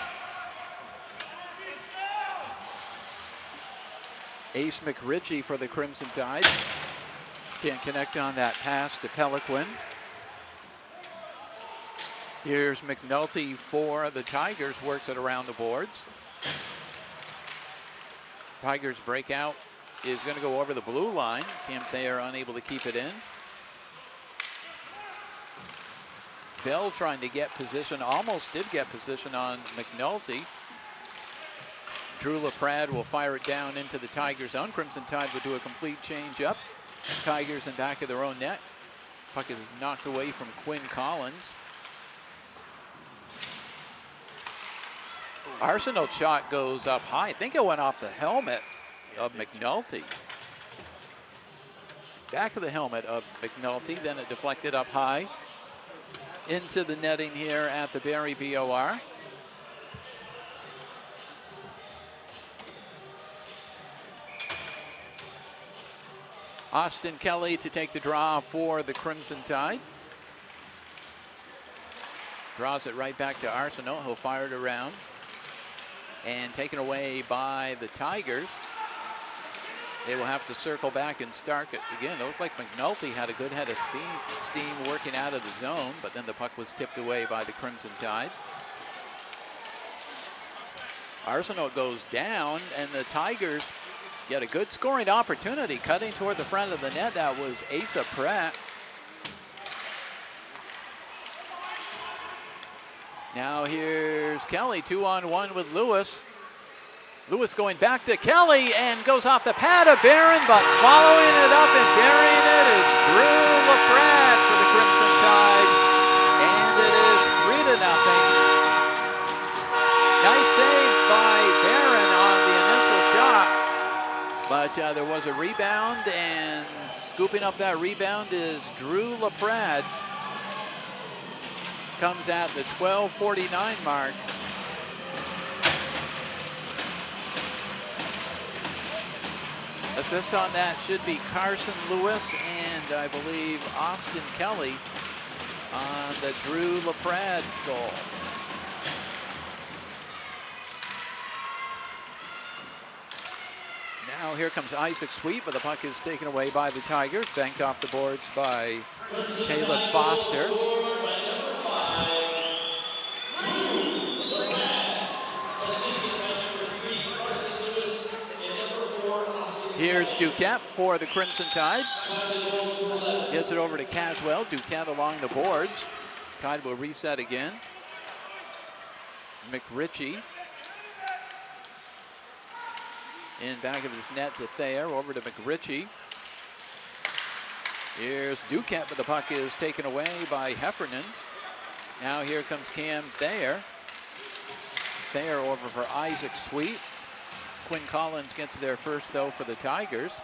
Speaker 1: Ace McRitchie for the Crimson Tide. Can't connect on that pass to Peliquin. Here's McNulty for the Tigers, works it around the boards. Tigers breakout is going to go over the blue line. Cam Thayer unable to keep it in. Bell trying to get position, almost did get position on McNulty. Drew LaPrade will fire it down into the Tigers' zone. Crimson Tide will do a complete change up. Tigers in back of their own net. Puck is knocked away from Quinn Collins. Arsenault's shot goes up high. I think it went off the helmet of McNulty. Back of the helmet of McNulty, then it deflected up high into the netting here at the Barry BOR. Austin Kelly to take the draw for the Crimson Tide. Draws it right back to Arsenault. He'll fire it around. And taken away by the Tigers. They will have to circle back and start it again. It looked like McNulty had a good head of steam working out of the zone, but then the puck was tipped away by the Crimson Tide. Arsenault goes down, and the Tigers get a good scoring opportunity. Cutting toward the front of the net, that was Asa Pratt. Now here's Kelly, 2-on-1 with Lewis. Lewis going back to Kelly and goes off the pad of Barron, but following it up and burying it is Drew LaPrade for the Crimson Tide. And it is 3-0. Nice save by Barron on the initial shot. But there was a rebound, and scooping up that rebound is Drew LaPrade. Comes at the 12:49 mark. Assists on that should be Carson Lewis and I believe Austin Kelly on the Drew LaPrade goal. Now here comes Isaac Sweet, but the puck is taken away by the Tigers. Banked off the boards by Caleb Foster. Here's Duquette for the Crimson Tide. Gets it over to Caswell. Duquette along the boards. Tide will reset again. McRitchie in back of his net to Thayer. Over to McRitchie. Here's Duquette, but the puck is taken away by Heffernan. Now here comes Cam Thayer. Thayer over for Isaac Sweet. Quinn Collins gets there first, though, for the Tigers.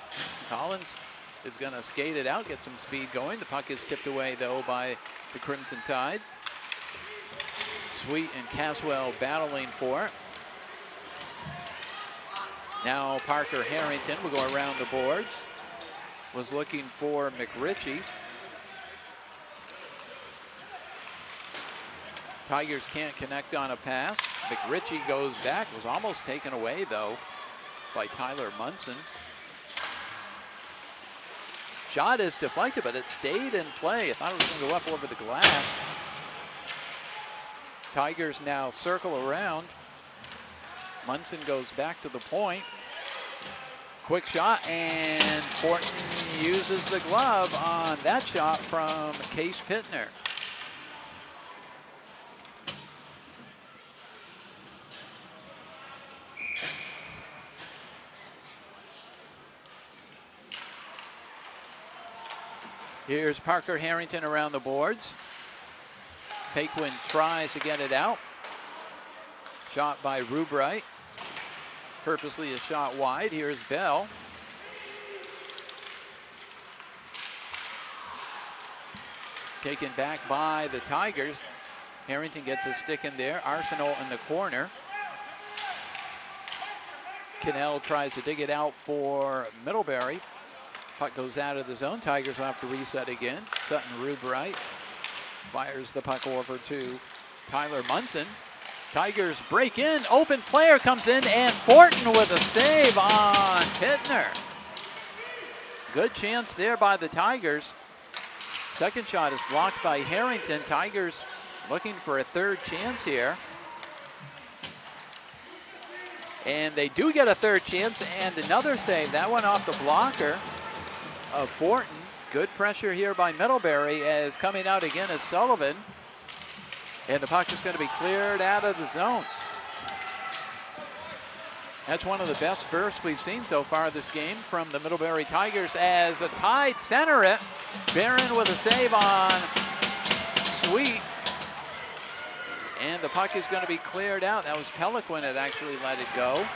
Speaker 1: Collins is going to skate it out, get some speed going. The puck is tipped away, though, by the Crimson Tide. Sweet and Caswell battling for it. Now Parker Harrington will go around the boards. Was looking for McRitchie. Tigers can't connect on a pass. McRitchie goes back. Was almost taken away, though, by Tyler Munson. Shot is deflected, but it stayed in play. I thought it was going to go up over the glass. Tigers now circle around. Munson goes back to the point. Quick shot, and Fortin uses the glove on that shot from Case Pittner. Here's Parker Harrington around the boards. Paquin tries to get it out. Shot by Rubright. Purposely a shot wide. Here's Bell. Taken back by the Tigers. Harrington gets a stick in there. Arsenal in the corner. Cannell tries to dig it out for Middlebury. Puck goes out of the zone. Tigers will have to reset again. Sutton Rubright fires the puck over to Tyler Munson. Tigers break in. Open player comes in, and Fortin with a save on Pittner. Good chance there by the Tigers. Second shot is blocked by Harrington. Tigers looking for a third chance here. And they do get a third chance, and another save. That one off the blocker of Fortin. Good pressure here by Middlebury, as coming out again is Sullivan. And the puck is going to be cleared out of the zone. That's one of the best bursts we've seen so far this game from the Middlebury Tigers, as the Tide center it. Barron with a save on Sweet. And the puck is going to be cleared out. That was Peliquin that actually let it go.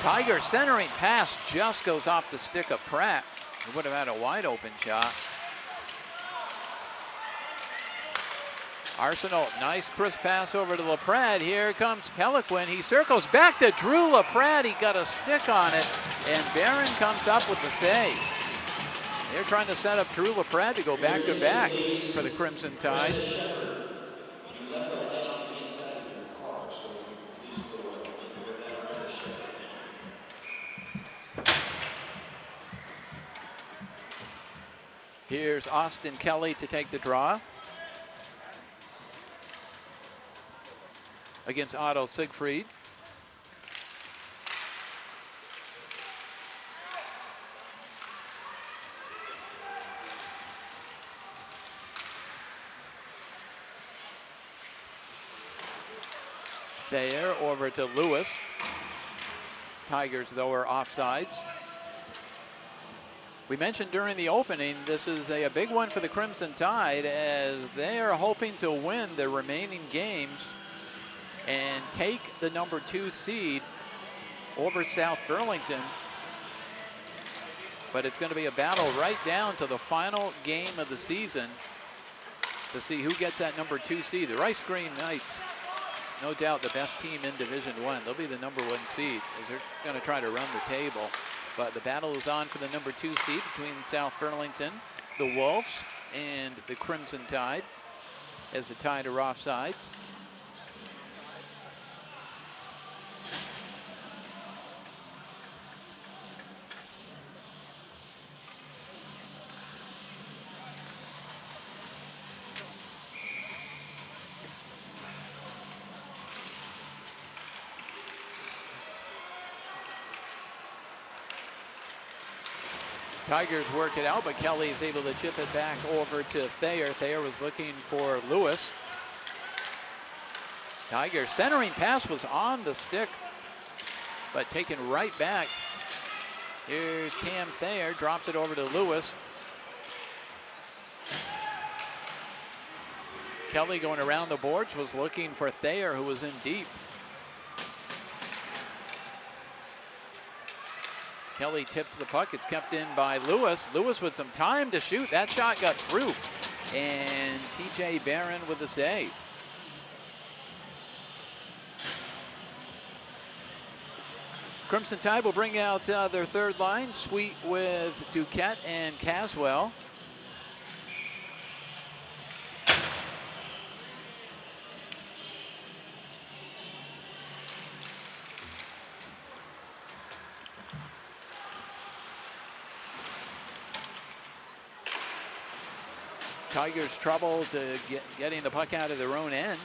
Speaker 1: Tiger centering pass just goes off the stick of Pratt. He would have had a wide open shot. Arsenal, nice crisp pass over to LaPrade. Here comes Peliquin. He circles back to Drew LaPrade. He got a stick on it, and Barron comes up with the save. They're trying to set up Drew LaPrade to go back to back for the Crimson Tide. Here's Austin Kelly to take the draw against Otto Siegfried. Thayer over to Lewis. Tigers, though, are offsides. We mentioned during the opening, this is a big one for the Crimson Tide, as they are hoping to win the remaining games and take the number 2 seed over South Burlington. But it's going to be a battle right down to the final game of the season to see who gets that number 2 seed. The Rice Green Knights, no doubt the best team in Division 1. They'll be the number 1 seed as they're going to try to run the table. But the battle is on for the number 2 seed between South Burlington, the Wolves, and the Crimson Tide, as the Tide are offsides. Tigers work it out, but Kelly is able to chip it back over to Thayer. Thayer was looking for Lewis. Tigers centering pass was on the stick, but taken right back. Here's Cam Thayer, drops it over to Lewis. Kelly going around the boards was looking for Thayer, who was in deep. Kelly tips the puck. It's kept in by Lewis. Lewis with some time to shoot. That shot got through. And TJ Barron with the save. Crimson Tide will bring out their third line. Sweet with Duquette and Caswell. Tigers trouble to getting the puck out of their own end.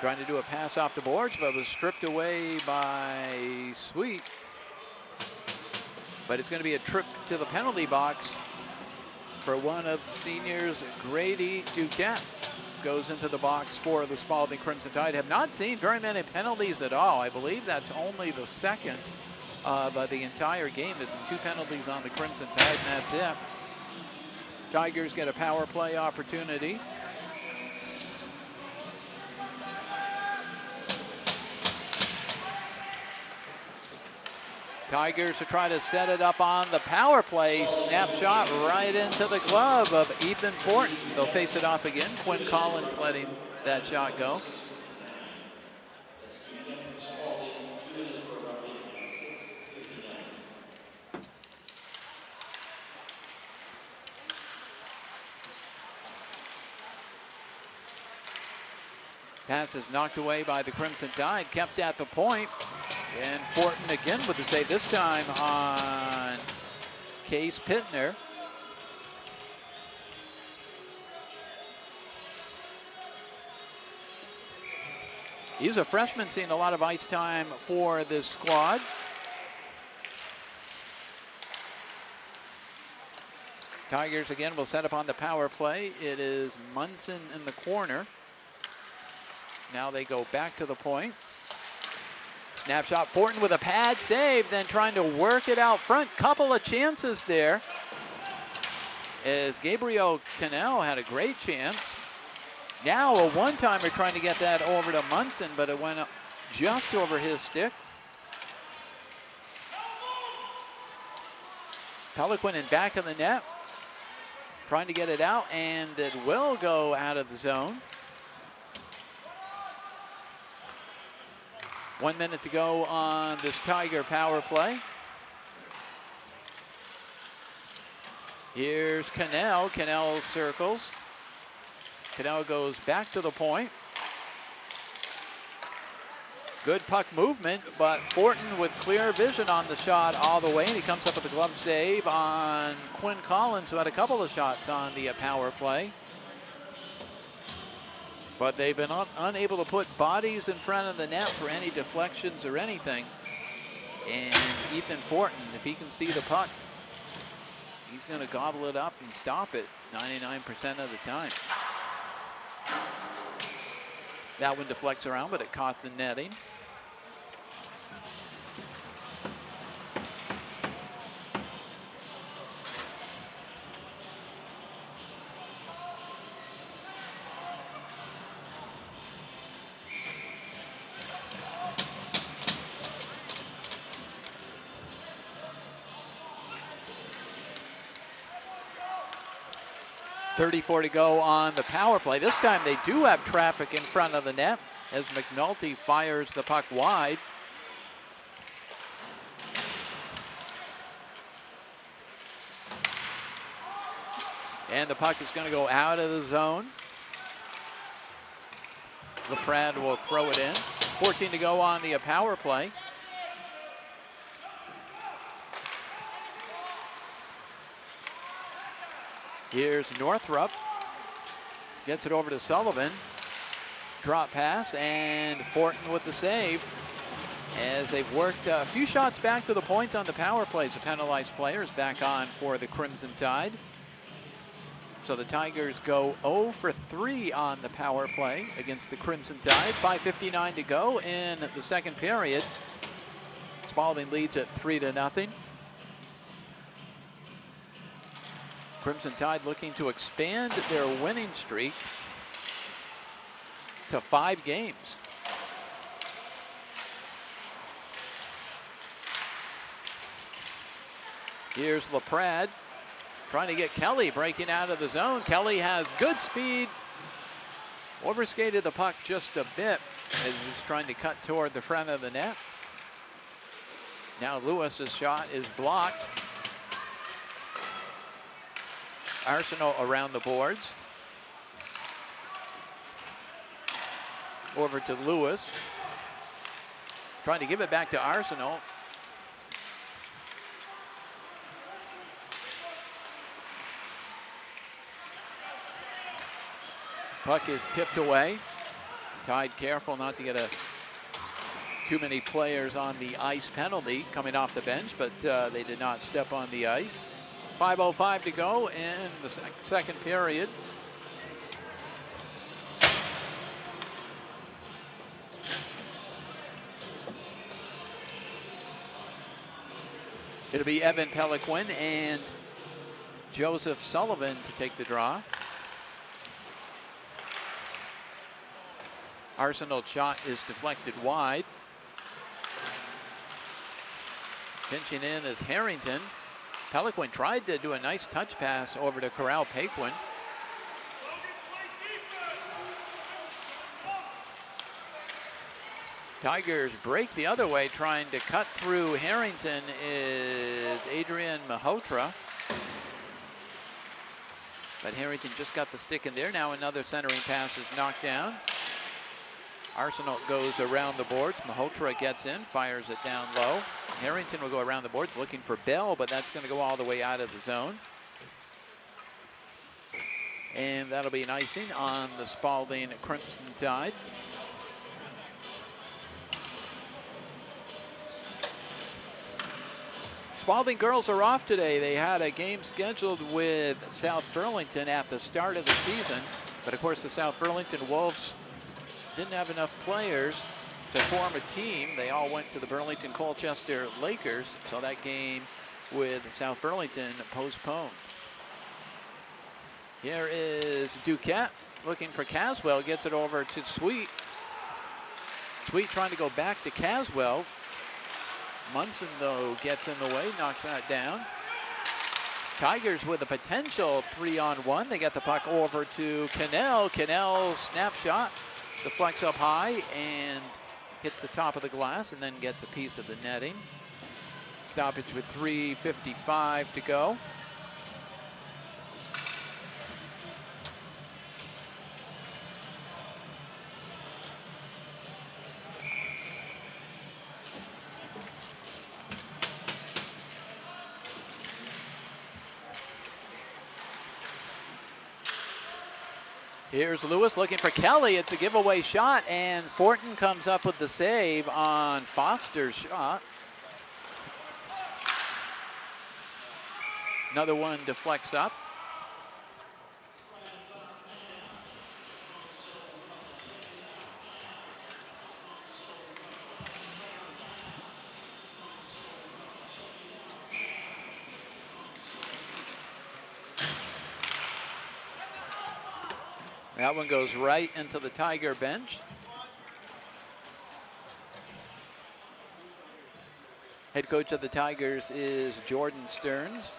Speaker 1: Trying to do a pass off the boards, but was stripped away by Sweet. But it's going to be a trip to the penalty box for one of the seniors. Grady Duquette goes into the box for the Spaulding Crimson Tide. Have not seen very many penalties at all. I believe that's only the second of the entire game. There's 2 penalties on the Crimson Tide, and that's it. Tigers get a power play opportunity. Tigers are trying to set it up on the power play. Snapshot right into the glove of Ethan Fortin. They'll face it off again. Quinn Collins letting that shot go. Pass is knocked away by the Crimson Tide, kept at the point. And Fortin again with the save, this time on Case Pittner. He's a freshman, seeing a lot of ice time for this squad. Tigers again will set up on the power play. It is Munson in the corner. Now they go back to the point. Snapshot, Fortin with a pad save, then trying to work it out front. Couple of chances there, as Gabriel Cannell had a great chance. Now a one-timer trying to get that over to Munson, but it went up just over his stick. Peliquin in back of the net, trying to get it out, and it will go out of the zone. 1 minute to go on this Tiger power play. Here's Cannell. Cannell circles. Cannell goes back to the point. Good puck movement, but Fortin with clear vision on the shot all the way, and he comes up with a glove save on Quinn Collins, who had a couple of shots on the power play. But they've been unable to put bodies in front of the net for any deflections or anything. And Ethan Fortin, if he can see the puck, he's going to gobble it up and stop it 99% of the time. That one deflects around, but it caught the netting. .34 to go on the power play. This time they do have traffic in front of the net as McNulty fires the puck wide. And the puck is going to go out of the zone. LaPrade will throw it in. 14 to go on the power play. Here's Northrup. Gets it over to Sullivan. Drop pass, and Fortin with the save. As they've worked a few shots back to the point on the power plays. The penalized players back on for the Crimson Tide. So the Tigers go 0 for 3 on the power play against the Crimson Tide. 5:59 to go in the second period. Spaulding leads at 3-0. Crimson Tide looking to expand their winning streak to 5 games. Here's LaPrade trying to get Kelly breaking out of the zone. Kelly has good speed. Overskated the puck just a bit as he's trying to cut toward the front of the net. Now Lewis's shot is blocked. Arsenault around the boards. Over to Lewis. Trying to give it back to Arsenault. Puck is tipped away. Tide careful not to get too many players on the ice penalty coming off the bench, but they did not step on the ice. 5:05 to go in the second period. It'll be Evan Peliquin and Joseph Sullivan to take the draw. Arsenault's shot is deflected wide. Pinching in is Harrington. Peliquin tried to do a nice touch pass over to Corral Paquin. Tigers break the other way, trying to cut through Harrington is Adrian Mahotra. But Harrington just got the stick in there. Now another centering pass is knocked down. Arsenault goes around the boards. Mahotra gets in, fires it down low. Harrington will go around the boards looking for Bell, but that's going to go all the way out of the zone. And that'll be an icing on the Spaulding Crimson Tide. Spaulding girls are off today. They had a game scheduled with South Burlington at the start of the season, but of course the South Burlington Wolves didn't have enough players to form a team. They all went to the Burlington Colchester Lakers, so that game with South Burlington postponed. Here is Duquette looking for Caswell, gets it over to Sweet. Sweet trying to go back to Caswell. Munson, though, gets in the way, knocks that down. Tigers with a potential 3-on-1. They get the puck over to Cannell. Cannell's snapshot deflects up high and hits the top of the glass and then gets a piece of the netting. Stoppage with 3:55 to go. Here's Lewis looking for Kelly. It's a giveaway shot, and Fortin comes up with the save on Foster's shot. Another one deflects up. That one goes right into the Tiger bench. Head coach of the Tigers is Jordan Stearns.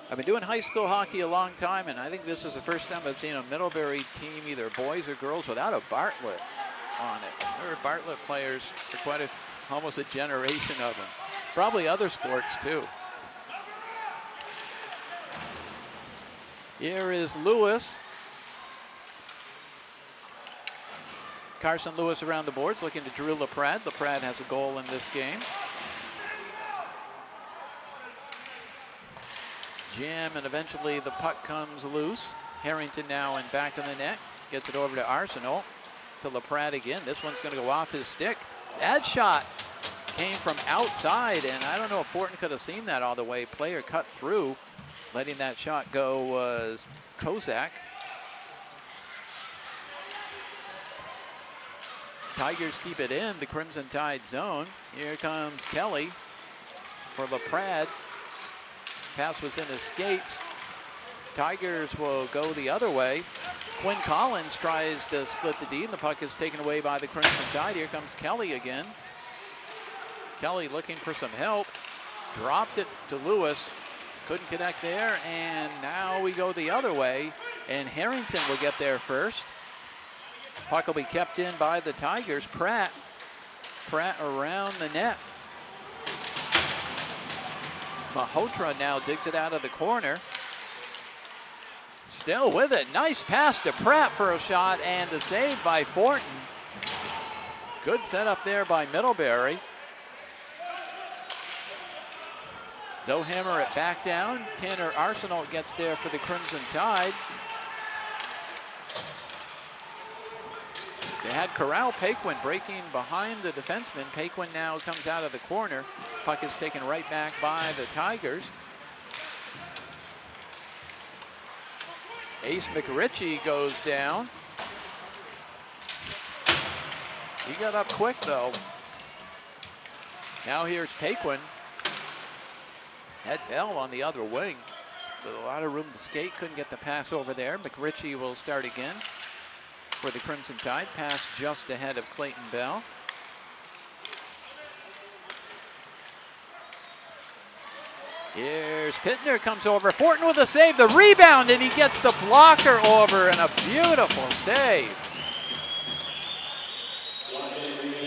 Speaker 1: I've been doing high school hockey a long time, and I think this is the first time I've seen a Middlebury team, either boys or girls, without a Bartlett on it. There were Bartlett players for almost a generation of them. Probably other sports too. Here is Lewis. Carson Lewis around the boards looking to Drew LaPrade. LaPrade has a goal in this game. Jam, and eventually the puck comes loose. Harrington now in back of the net. Gets it over to Arsenault. To LaPrade again. This one's going to go off his stick. That shot came from outside, and I don't know if Fortin could have seen that all the way. Player cut through. Letting that shot go was Kozak. Tigers keep it in the Crimson Tide zone. Here comes Kelly for LaPrade. Pass was in his skates. Tigers will go the other way. Quinn Collins tries to split the D, and the puck is taken away by the Crimson Tide. Here comes Kelly again. Kelly looking for some help. Dropped it to Lewis. Couldn't connect there, and now we go the other way, and Harrington will get there first. Puck will be kept in by the Tigers. Pratt around the net. Mahotra now digs it out of the corner. Still with it. Nice pass to Pratt for a shot, and the save by Fortin. Good setup there by Middlebury. They'll hammer it back down. Tanner Arsenal gets there for the Crimson Tide. They had Corral Paquin breaking behind the defenseman. Paquin now comes out of the corner. Puck is taken right back by the Tigers. Ace McRitchie goes down. He got up quick though. Now here's Paquin. Ed Bell on the other wing. With a lot of room to skate, couldn't get the pass over there. McRitchie will start again for the Crimson Tide. Pass just ahead of Clayton Bell. Here's Pittner, comes over. Fortin with a save, the rebound, and he gets the blocker over, and a beautiful save.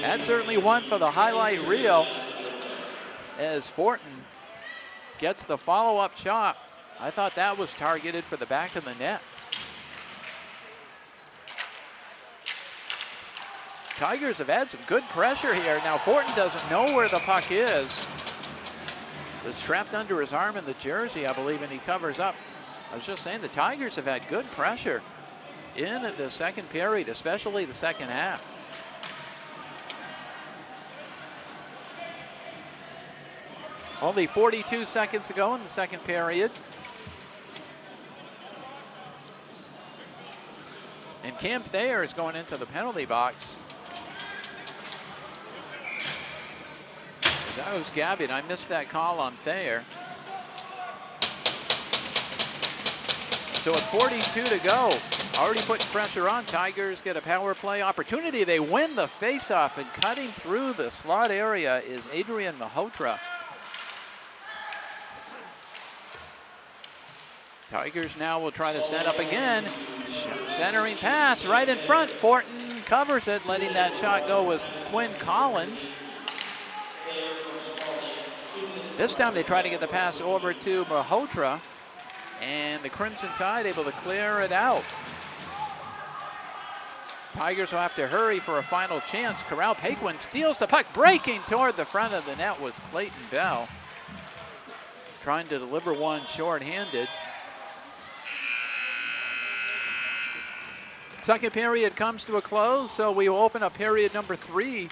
Speaker 1: That's certainly one for the highlight reel as Fortin gets the follow-up shot. I thought that was targeted for the back of the net. Tigers have had some good pressure here. Now Fortin doesn't know where the puck is. It's trapped under his arm in the jersey, I believe, and he covers up. I was just saying the Tigers have had good pressure in the second period, especially the second half. Only 42 seconds to go in the second period. And Cam Thayer is going into the penalty box. That was Gabby, and I missed that call on Thayer. So at 42 to go, already putting pressure on. Tigers get a power play opportunity. They win the faceoff, and cutting through the slot area is Adrian Mahotra. Tigers now will try to set up again. Centering pass right in front. Fortin covers it. Letting that shot go was Quinn Collins. This time they try to get the pass over to Mahotra, and the Crimson Tide able to clear it out. Tigers will have to hurry for a final chance. Corral Paquin steals the puck. Breaking toward the front of the net was Clayton Bell. Trying to deliver one short-handed. Second period comes to a close, so we will open up period number 3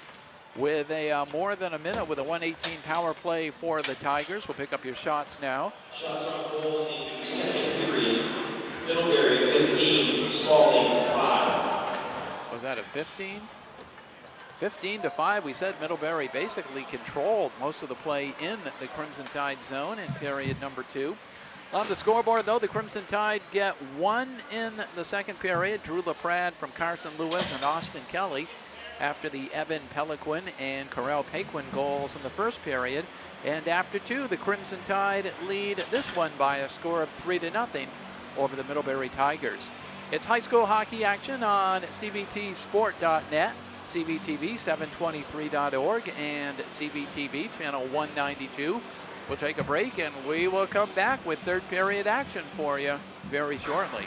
Speaker 1: with a more than a minute with a 1:18 power play for the Tigers. We'll pick up your shots now.
Speaker 5: Shots on goal in the second period. Middlebury 15, Spaulding 5.
Speaker 1: Was that a 15? 15-5. We said Middlebury basically controlled most of the play in the Crimson Tide zone in period number 2. On the scoreboard, though, the Crimson Tide get 1 in the second period. Drew LaPrade from Carson Lewis and Austin Kelly after the Evan Peliquin and Corral Paquin goals in the first period. And after 2, the Crimson Tide lead this one by a score of 3-0 over the Middlebury Tigers. It's high school hockey action on CBTsport.net, CBTV723.org, and CBTV channel 192. We'll take a break, and we will come back with third period action for you very shortly.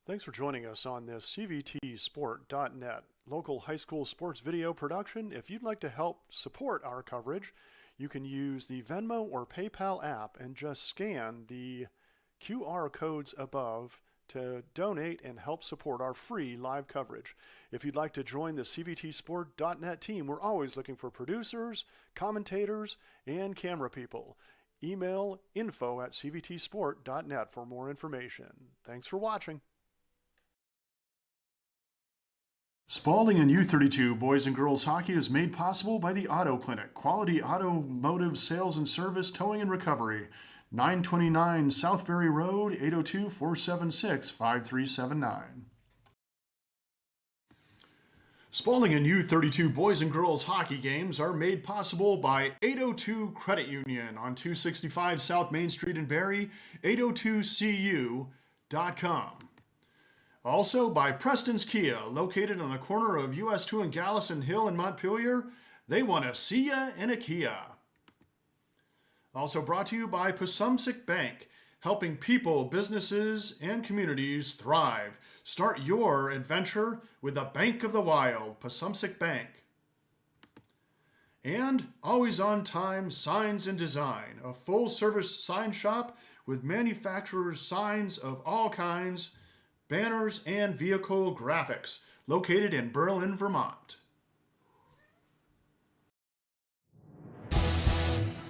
Speaker 2: Thanks for joining us on this CVTsport.net local high school sports video production. If you'd like to help support our coverage, you can use the Venmo or PayPal app and just scan the QR codes above to donate and help support our free live coverage. If you'd like to join the CVTsport.net team, we're always looking for producers, commentators, and camera people. Email info@cvtsport.net for more information. Thanks for watching. Spaulding and U32 boys and girls hockey is made possible by the Auto Clinic, quality automotive sales and service, towing and recovery. 929 Southbury Road, 802-476-5379. Spaulding and U32 boys and girls hockey games are made possible by 802 Credit Union on 265 South Main Street in Barrie, 802cu.com. Also by Preston's Kia, located on the corner of US 2 and Gallison Hill in Montpelier. They want to see ya in a Kia. Also brought to you by Pasumsic Bank, helping people, businesses, and communities thrive. Start your adventure with the Bank of the Wild, Pasumsic Bank. And Always On Time Signs and Design, a full-service sign shop with manufacturers' signs of all kinds, banners, and vehicle graphics, located in Berlin, Vermont.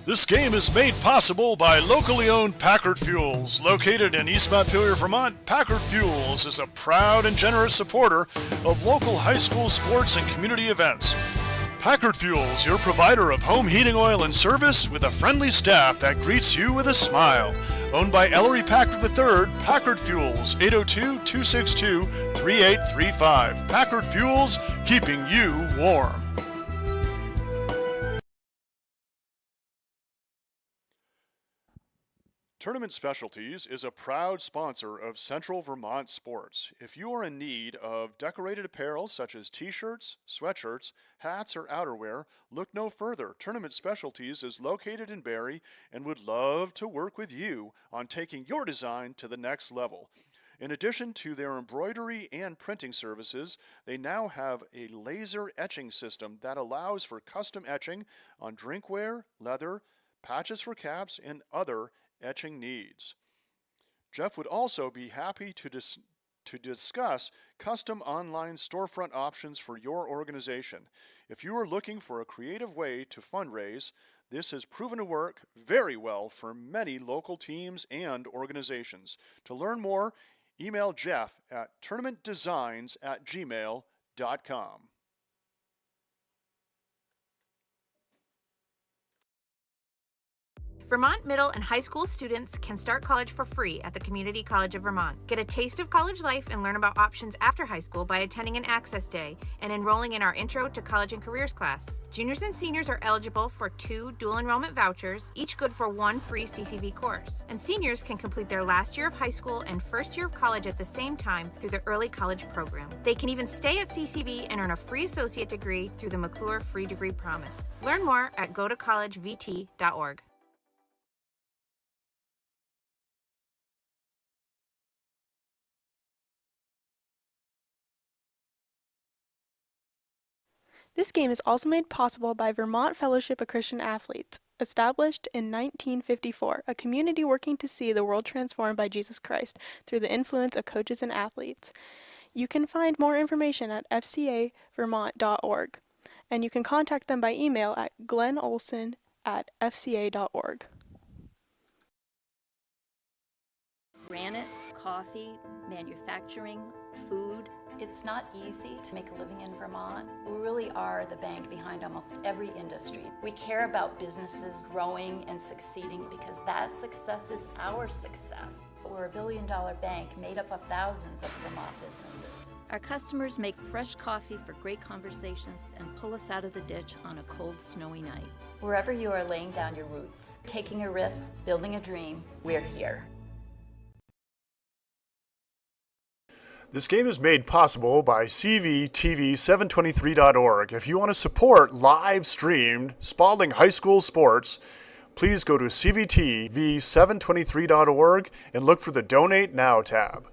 Speaker 2: This game is made possible by locally owned Packard Fuels. Located in East Montpelier, Vermont, Packard Fuels is a proud and generous supporter of local high school sports and community events. Packard Fuels, your provider of home heating oil and service with a friendly staff that greets you with a smile. Owned by Ellery Packard III, Packard Fuels, 802-262-3835. Packard Fuels, keeping you warm. Tournament Specialties is a proud sponsor of Central Vermont Sports. If you are in need of decorated apparel such as t-shirts, sweatshirts, hats, or outerwear, look no further. Tournament Specialties is located in Barrie and would love to work with you on taking your design to the next level. In addition to their embroidery and printing services, they now have a laser etching system that allows for custom etching on drinkware, leather, patches for caps, and other etching needs. Jeff would also be happy to discuss custom online storefront options for your organization. If you are looking for a creative way to fundraise, this has proven to work very well for many local teams and organizations. To learn more, email Jeff at tournamentdesigns@gmail.com.
Speaker 6: Vermont middle and high school students can start college for free at the Community College of Vermont. Get a taste of college life and learn about options after high school by attending an Access Day and enrolling in our Intro to College and Careers class. Juniors and seniors are eligible for 2 dual enrollment vouchers, each good for 1 free CCV course. And seniors can complete their last year of high school and first year of college at the same time through the Early College Program. They can even stay at CCV and earn a free associate degree through the McClure Free Degree Promise. Learn more at gotocollegevt.org.
Speaker 7: This game is also made possible by Vermont Fellowship of Christian Athletes, established in 1954, a community working to see the world transformed by Jesus Christ through the influence of coaches and athletes. You can find more information at fcavermont.org, and you can contact them by email at glennolson@fca.org.
Speaker 9: Granite, coffee, manufacturing, food.
Speaker 10: It's not easy to make a living in Vermont. We really are the bank behind almost every industry. We care about businesses growing and succeeding because that success is our success. We're a billion-dollar bank made up of thousands of Vermont businesses.
Speaker 9: Our customers make fresh coffee for great conversations and pull us out of the ditch on a cold, snowy night.
Speaker 10: Wherever you are laying down your roots, taking a risk, building a dream, we're here.
Speaker 2: This game is made possible by CVTV723.org. If you want to support live-streamed Spaulding High School sports, please go to CVTV723.org and look for the Donate Now tab.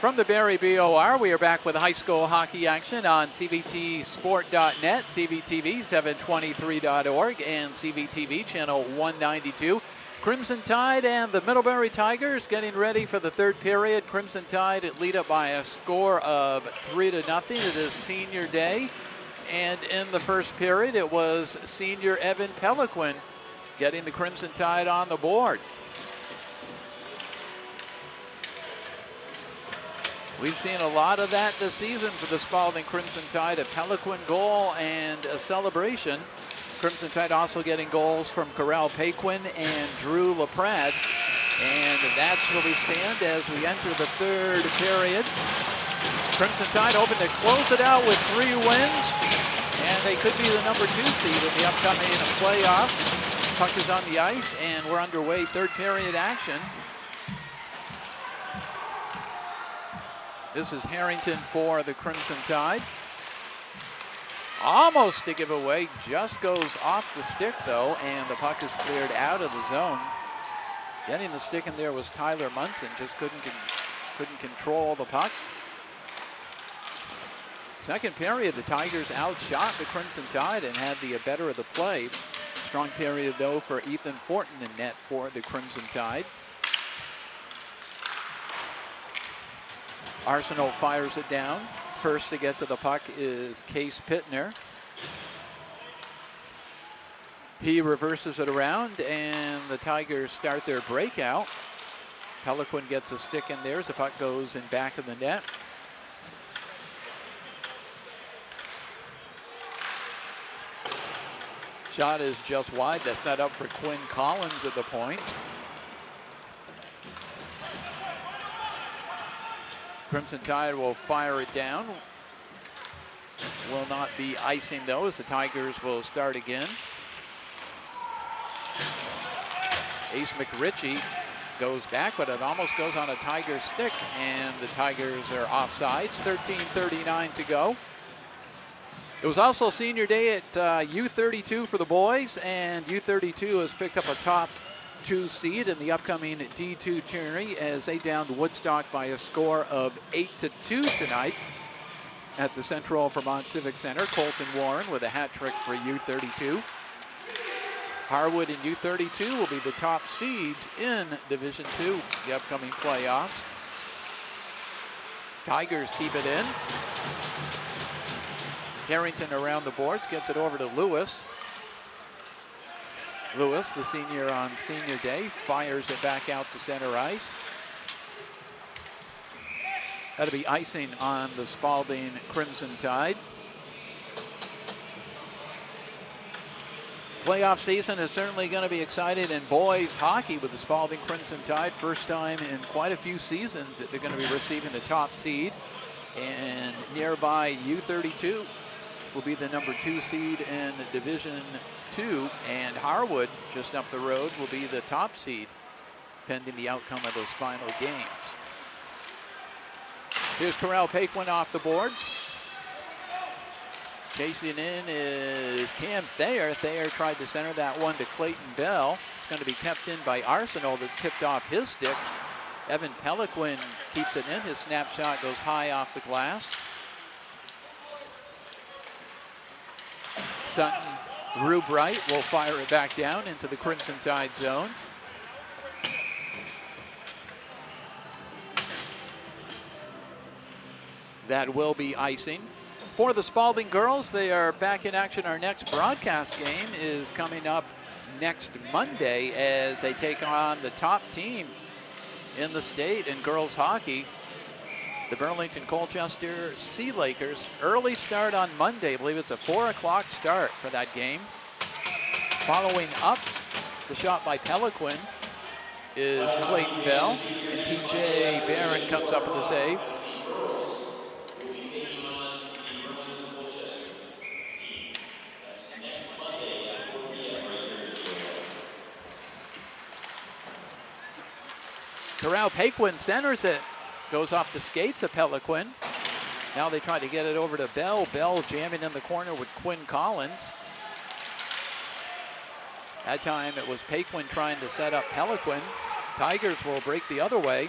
Speaker 1: From the Barrie BOR, we are back with high school hockey action on CVTsport.net, CVTV723.org, and CVTV channel 192. Crimson Tide and the Middlebury Tigers getting ready for the third period. Crimson Tide lead up by a score of 3-0. It is senior day. And in the first period, it was senior Evan Peliquin getting the Crimson Tide on the board. We've seen a lot of that this season for the Spaulding Crimson Tide, a Peliquin goal and a celebration. Crimson Tide also getting goals from Corral Paquin and Drew LaPrade. And that's where we stand as we enter the third period. Crimson Tide hoping to close it out with 3 wins. And they could be the number 2 seed in the upcoming playoffs. Puck is on the ice and we're underway, third period action. This is Harrington for the Crimson Tide. Almost a giveaway, just goes off the stick though, and the puck is cleared out of the zone. Getting the stick in there was Tyler Munson, just couldn't control the puck. Second period, the Tigers outshot the Crimson Tide and had the better of the play. Strong period though for Ethan Fortin in net for the Crimson Tide. Arsenault fires it down. First to get to the puck is Case Pittner. He reverses it around and the Tigers start their breakout. Peliquin gets a stick in there as the puck goes in back of the net. Shot is just wide. That's set up for Quinn Collins at the point. Crimson Tide will fire it down. Will not be icing though, as the Tigers will start again. Ace McRitchie goes back, but it almost goes on a Tiger stick, and the Tigers are offsides. 13:39 to go. It was also senior day at U32 for the boys, and U32 has picked up a top 2 seed in the upcoming D2 tourney as they downed Woodstock by a score of 8-2 tonight at the Central Vermont Civic Center. Colton Warren with a hat trick for U32. Harwood and U32 will be the top seeds in Division 2, the upcoming playoffs. Tigers keep it in. Harrington around the boards, gets it over to Lewis. Lewis, the senior on senior day, fires it back out to center ice. That'll be icing on the Spaulding Crimson Tide. Playoff season is certainly going to be exciting in boys hockey with the Spaulding Crimson Tide. First time in quite a few seasons that they're going to be receiving the top seed. And nearby U32 will be the number 2 seed in Division 2, and Harwood, just up the road, will be the top seed, pending the outcome of those final games. Here's Corral Paquin off the boards. Chasing in is Cam Thayer. Thayer tried to center that one to Clayton Bell. It's going to be kept in by Arsenault. That's tipped off his stick. Evan Peliquin keeps it in. His snapshot goes high off the glass. Sutton Rubright will fire it back down into the Crimson Tide zone. That will be icing. For the Spaulding girls, they are back in action. Our next broadcast game is coming up next Monday as they take on the top team in the state in girls hockey, the Burlington Colchester Sea Lakers. Early start on Monday. I believe it's a 4 o'clock start for that game. Following up the shot by Peliquin is Clayton Bell, and TJ Barron comes up with the save. Corral Paquin centers it. Goes off the skates of Peliquin. Now they try to get it over to Bell. Bell jamming in the corner with Quinn Collins. That time it was Paquin trying to set up Peliquin. Tigers will break the other way.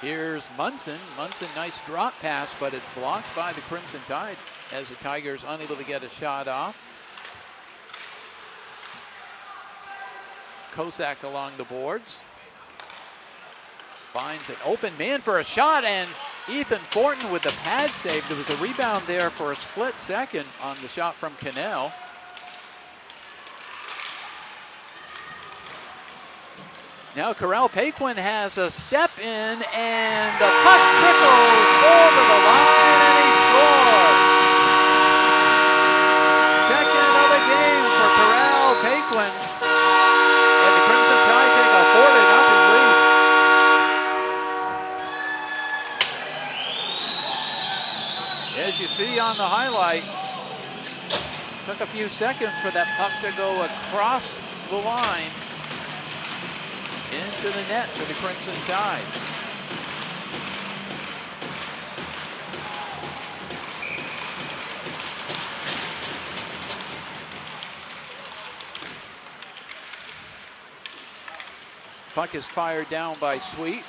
Speaker 1: Here's Munson. Munson, nice drop pass, but it's blocked by the Crimson Tide as the Tigers unable to get a shot off. Kosak along the boards. Finds an open man for a shot, and Ethan Fortin with the pad save. There was a rebound there for a split second on the shot from Cannell. Now Corral Paquin has a step in, and the puck trickles over the line, and he scores. Second of the game for Corral Paquin, and the Crimson Tide take a 4-0 lead. As you see on the highlight, took a few seconds for that puck to go across the line into the net for the Crimson Tide. Puck is fired down by Sweet.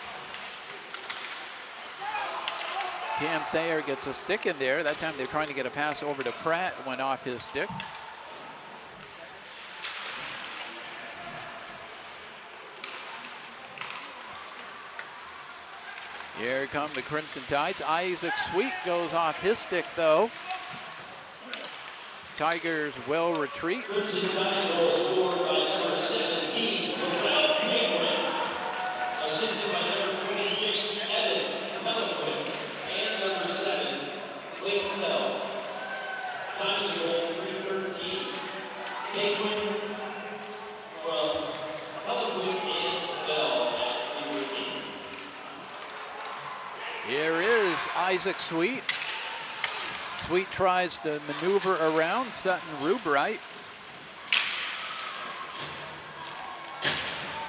Speaker 1: Cam Thayer gets a stick in there. That time they're trying to get a pass over to Pratt. Went off his stick. Here come the Crimson Tides. Isaac Sweet goes off his stick, though. Tigers will retreat.
Speaker 5: Crimson Tide will score by number 17, Corral Paquin, assisted by number 26, Evan Peliquin, and number 7, Clayton Bell. Time of the goal, 3:13. Paquin from Peliquin and Bell at 3:13.
Speaker 1: Here is Isaac Sweet. Sweet tries to maneuver around Sutton Rubright.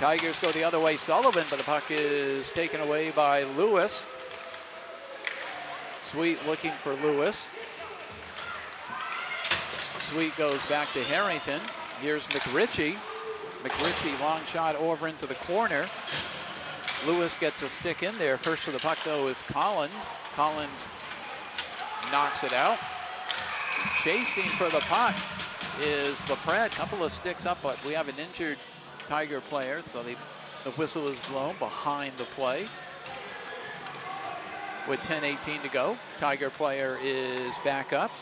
Speaker 1: Tigers go the other way, Sullivan, but the puck is taken away by Lewis. Sweet looking for Lewis. Sweet goes back to Harrington. Here's McRitchie. McRitchie, long shot over into the corner. Lewis gets a stick in there. First to the puck, though, is Collins. Collins knocks it out. Chasing for the puck is LaPrade. Couple of sticks up, but we have an injured Tiger player, so the whistle is blown behind the play. With 10:18 to go, Tiger player is back up.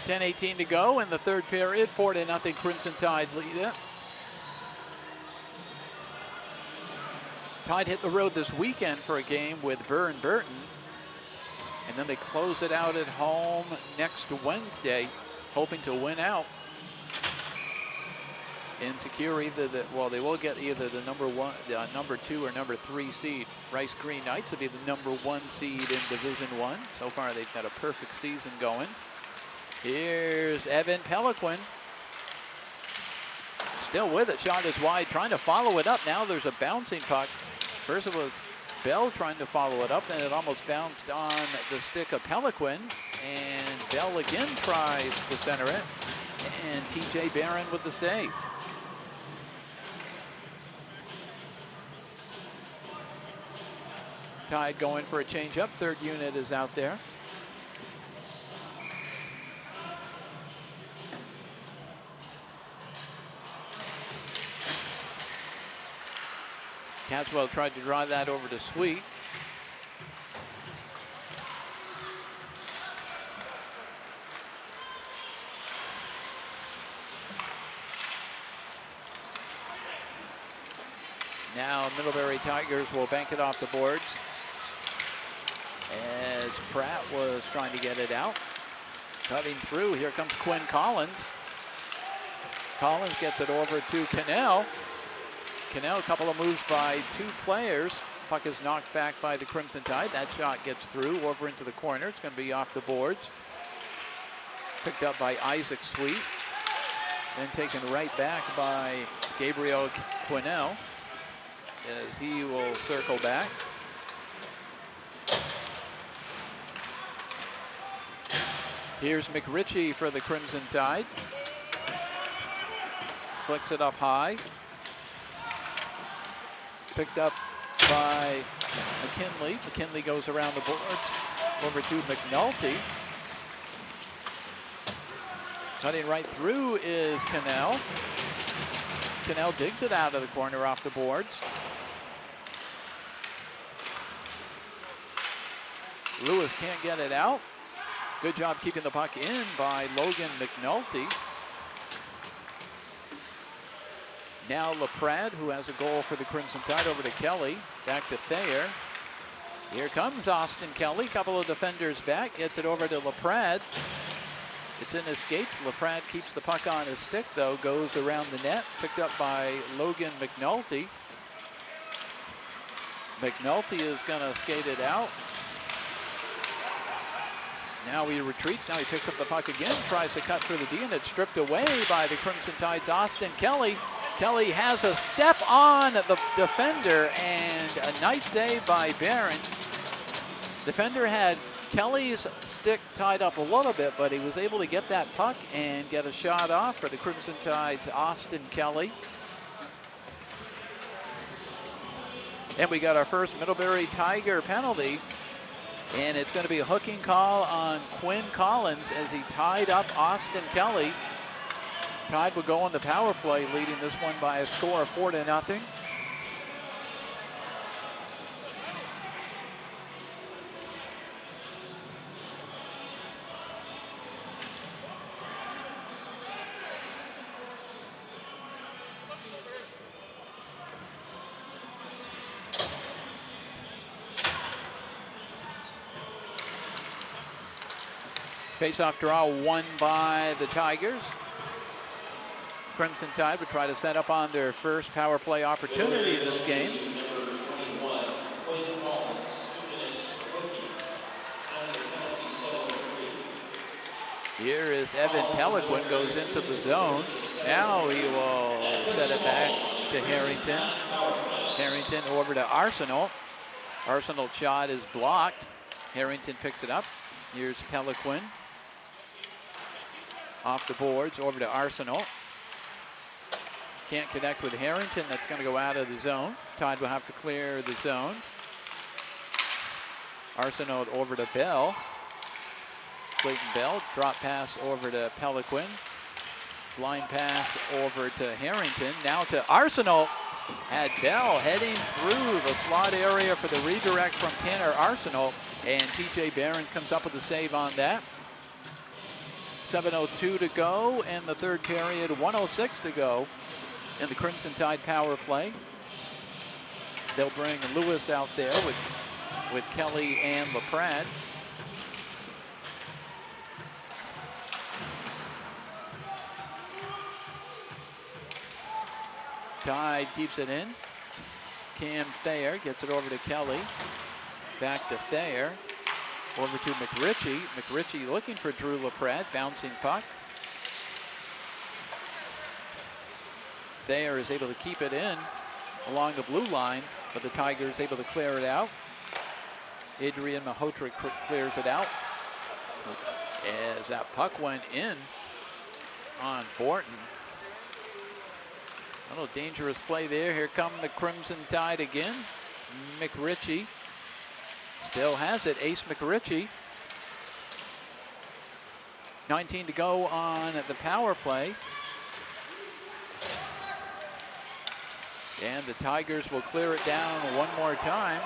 Speaker 1: .10:18 to go in the third period. 4-0 Crimson Tide lead it. Tide hit the road this weekend for a game with Burr and Burton. And then they close it out at home next Wednesday, hoping to win out and secure either the, well, they will get either the number 2 or number 3 seed. Rice Green Knights will be the number 1 seed in Division I. So far they've got a perfect season going. Here's Evan Peliquin. Still with it, shot is wide, trying to follow it up. Now there's a bouncing puck. First it was Bell trying to follow it up, then it almost bounced on the stick of Peliquin, and Bell again tries to center it, and TJ Barron with the save. Tide going for a change-up. Third unit is out there. Caswell tried to draw that over to Sweet. Now Middlebury Tigers will bank it off the boards as Pratt was trying to get it out. Cutting through, here comes Quinn Collins. Collins gets it over to Cannell. Cannell, a couple of moves by 2 players. Puck is knocked back by the Crimson Tide. That shot gets through over into the corner. It's going to be off the boards. Picked up by Isaac Sweet. then taken right back by Gabriel Quinnell as he will circle back. Here's McRitchie for the Crimson Tide. Flicks it up high. Picked up by McKinley. McKinley goes around the boards over to McNulty. Cutting right through is Cannell. Cannell digs it out of the corner off the boards. Lewis can't get it out. Good job keeping the puck in by Logan McNulty. Now LaPrade, who has a goal for the Crimson Tide, over to Kelly. Back to Thayer. Here comes Austin Kelly. Couple of defenders back. Gets it over to LaPrade. It's in his skates. LaPrade keeps the puck on his stick, though. Goes around the net. Picked up by Logan McNulty. McNulty is going to skate it out. Now he retreats. Now he picks up the puck again. Tries to cut through the D, and it's stripped away by the Crimson Tide's Austin Kelly. Kelly has a step on the defender, and a nice save by Barron. Defender had Kelly's stick tied up a little bit, but he was able to get that puck and get a shot off for the Crimson Tide's Austin Kelly. And we got our first Middlebury Tiger penalty, and it's going to be a hooking call on Quinn Collins as he tied up Austin Kelly. Tide will go on the power play, leading this one by a score of 4-0. Face-off draw won by the Tigers. Crimson Tide would try to set up on their first power play opportunity this game. Here is Evan Peliquin, goes into the zone. Now he will set it back to Harrington. Harrington over to Arsenal. Arsenal's shot is blocked. Harrington picks it up. Here's Peliquin. Off the boards, over to Arsenal. Can't connect with Harrington. That's going to go out of the zone. Tide will have to clear the zone. Arsenault over to Bell. Clayton Bell, drop pass over to Peliquin. Blind pass over to Harrington. Now to Arsenault. Had Bell heading through the slot area for the redirect from Tanner Arsenault. And TJ Barron comes up with the save on that. 7:02 to go in the third period, 1:06 to go in the Crimson Tide power play. They'll bring Lewis out there with Kelly and LaPrade. Tide keeps it in. Cam Thayer gets it over to Kelly. Back to Thayer. Over to McRitchie. McRitchie looking for Drew LaPrade. Bouncing puck. Thayer is able to keep it in along the blue line, but the Tigers able to clear it out. Adrian Mahotra clears it out. As that puck went in on Borton. A little dangerous play there. Here come the Crimson Tide again. McRitchie still has it. Ace McRitchie. 19 to go on the power play. And the Tigers will clear it down one more time.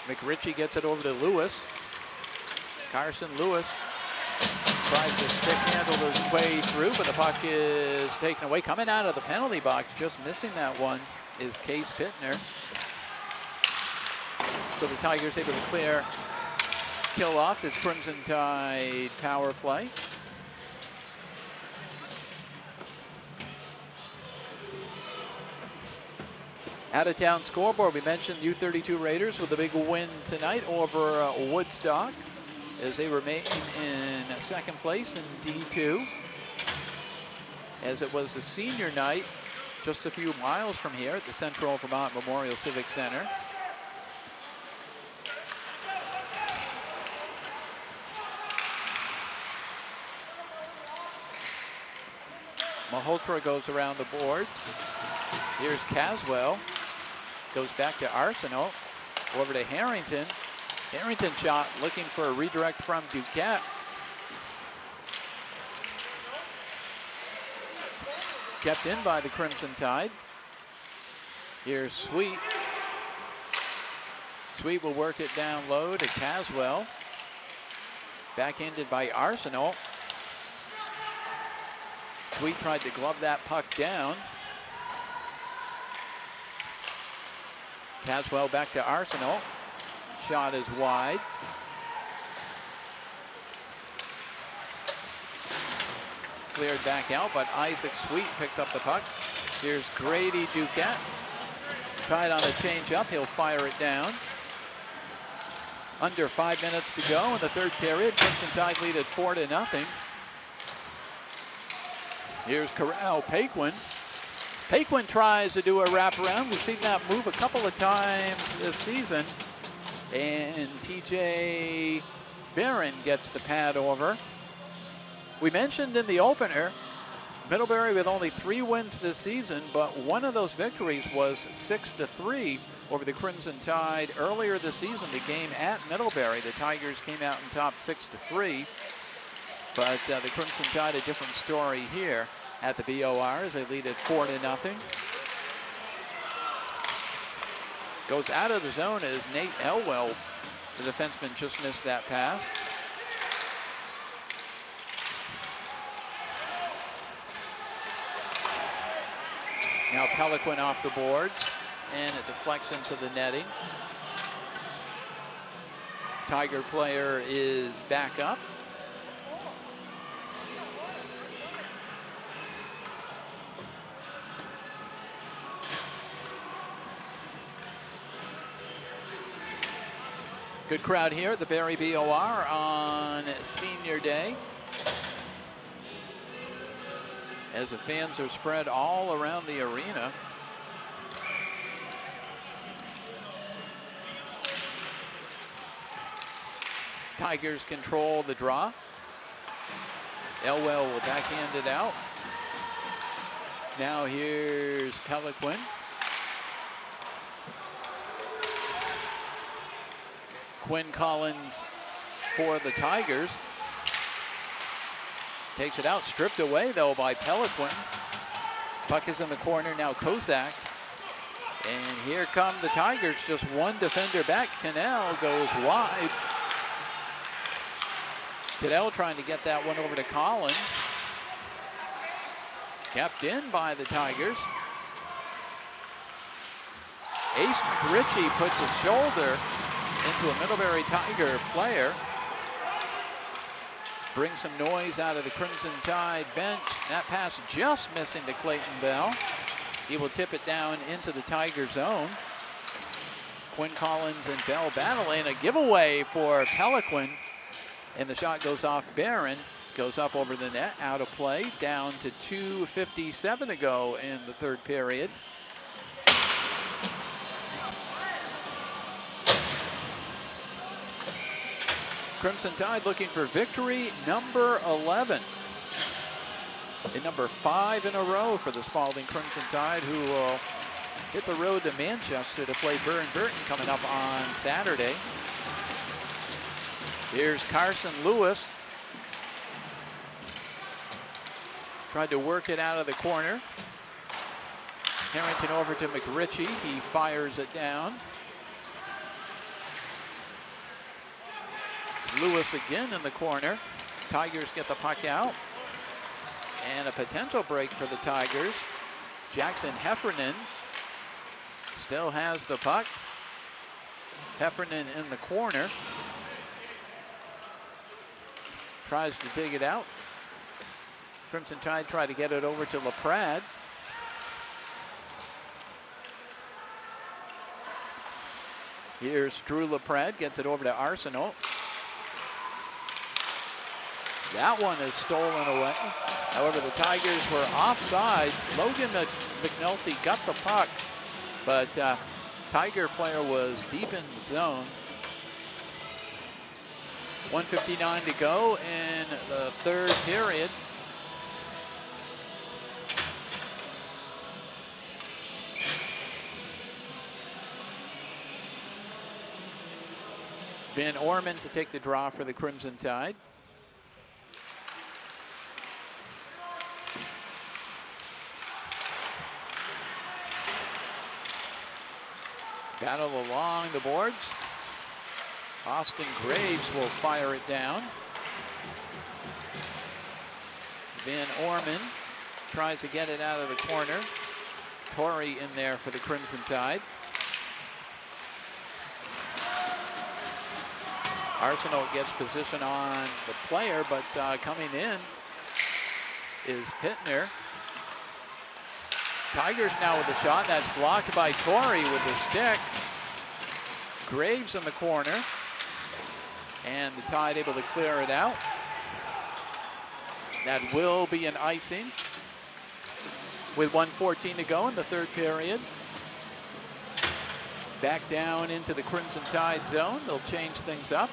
Speaker 1: McRitchie gets it over to Lewis. Carson Lewis tries to stick handle his way through, but the puck is taken away. Coming out of the penalty box, just missing that one, is Case Pittner. So the Tigers able to kill off this Crimson Tide power play. Out-of-town scoreboard, we mentioned U32 Raiders with a big win tonight over Woodstock. as they remain in second place in D2. As it was the senior night just a few miles from here at the Central Vermont Memorial Civic Center. Malhotra goes around the boards. Here's Caswell. Goes back to Arsenault. Over to Harrington. Harrington shot looking for a redirect from Duquette. Kept in by the Crimson Tide. Here's Sweet. Sweet will work it down low to Caswell. Backhanded by Arsenault. Sweet tried to glove that puck down. Caswell back to Arsenault. Shot is wide. Cleared back out, but Isaac Sweet picks up the puck. Here's Grady Duquette. Tried on a change-up. He'll fire it down. Under 5 minutes to go in the third period. Crimson Tide lead at 4-0. Here's Corral Paquin. Paquin tries to do a wraparound. We've seen that move a couple of times this season. And TJ Barron gets the pad over. We mentioned in the opener, Middlebury with only 3 wins this season, but one of those victories was 6-3 over the Crimson Tide earlier this season. The game at Middlebury, the Tigers came out in top 6-3. But the Crimson Tide, a different story here at the BOR as they lead at 4-0. Goes out of the zone as Nate Elwell, the defenseman, just missed that pass. Now Peliquin off the boards, and it deflects into the netting. Tiger player is back up. Good crowd here at the Barrie BOR on Senior Day, as the fans are spread all around the arena. Tigers control the draw. Elwell will backhand it out. Now here's Peliquin. Quinn Collins for the Tigers. Takes it out, stripped away though by Peliquin. Puck is in the corner now, Kozak. And here come the Tigers, just one defender back. Cannell goes wide. Cadell trying to get that one over to Collins. Kept in by the Tigers. Ace McRitchie puts a shoulder into a Middlebury Tiger player. Brings some noise out of the Crimson Tide bench. That pass just missing to Clayton Bell. He will tip it down into the Tiger zone. Quinn Collins and Bell battling, a giveaway for Peliquin. And the shot goes off Barron, goes up over the net, out of play, down to 2:57 to go in the third period. Crimson Tide looking for victory number 11. And number 5 in a row for the Spaulding Crimson Tide, who will hit the road to Manchester to play Burton coming up on Saturday. Here's Carson Lewis. Tried to work it out of the corner. Harrington over to McRitchie. He fires it down. Lewis again in the corner. Tigers get the puck out. And a potential break for the Tigers. Jackson Heffernan still has the puck. Heffernan in the corner. Tries to dig it out. Crimson Tide try to get it over to LaPrade. Here's Drew LaPrade, gets it over to Arsenault. That one is stolen away. However, the Tigers were offsides. Logan McNulty got the puck, but Tiger player was deep in the zone. 1:59 to go in the third period. Van Orman to take the draw for the Crimson Tide. Battle along the boards. Austin Graves will fire it down. Van Orman tries to get it out of the corner. Torrey in there for the Crimson Tide. Arsenal gets position on the player, but coming in is Pittner. Tigers now with a shot. That's blocked by Torrey with the stick. Graves in the corner. And the Tide able to clear it out. That will be an icing with 1:14 to go in the third period. Back down into the Crimson Tide zone. They'll change things up.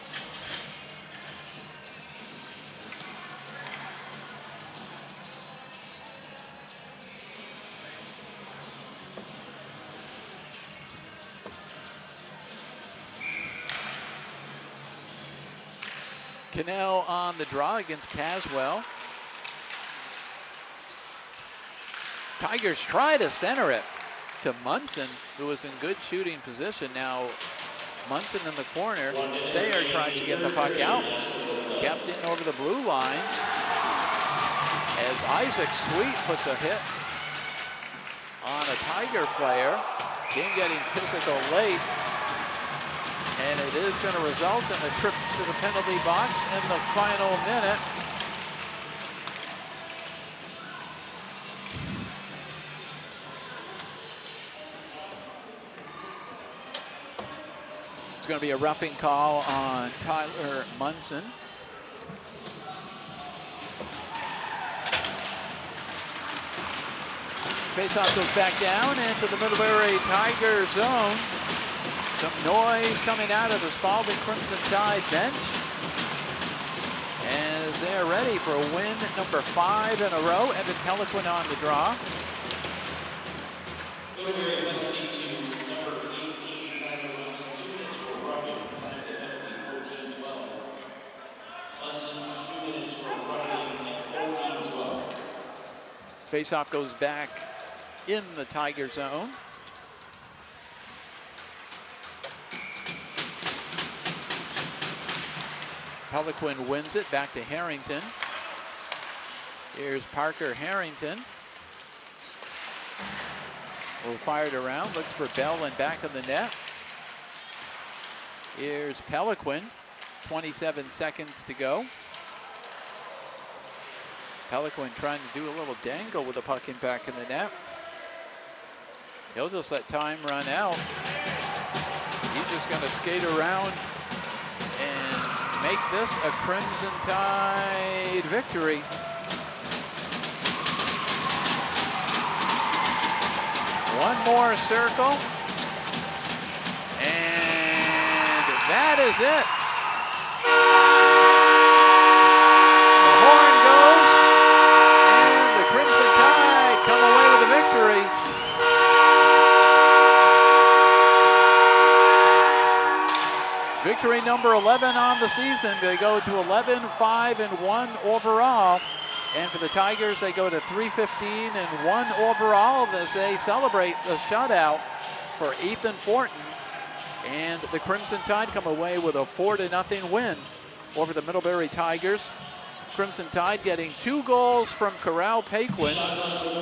Speaker 1: Cannell on the draw against Caswell. Tigers try to center it to Munson, who was in good shooting position. Now Munson in the corner. Thayer tries to get the puck out. It's kept in over the blue line as Isaac Sweet puts a hit on a Tiger player. Game getting physical late. And it is going to result in a trip to the penalty box in the final minute. It's going to be a roughing call on Tyler Munson. Faceoff goes back down into the Middlebury Tiger zone. Some noise coming out of the Spaulding Crimson Tide bench as they're ready for a win number 5 in a row. Evan Peliquin on the draw.
Speaker 5: Middlebury penalty to number 18, Tiger Munson, 2 minutes for roughing, time penalty 14-12. Munson, 2 minutes for roughing at 14-12.
Speaker 1: Faceoff goes back in the Tiger zone. Peliquin wins it back to Harrington. Here's Parker Harrington. Will fire it around, looks for Bell and back of the net. Here's Peliquin, 27 seconds to go. Peliquin trying to do a little dangle with the puck in back in the net. He'll just let time run out. He's just going to skate around and make this a Crimson Tide victory. One more circle. And that is it. The horn goes, and the Crimson Tide come away with a victory. Victory number 11 on the season. They go to 11-5-1 overall. And for the Tigers, they go to 3-15-1 overall as they celebrate the shutout for Ethan Fortin. And the Crimson Tide come away with a 4-0 win over the Middlebury Tigers. Crimson Tide getting 2 goals from Corral Paquin.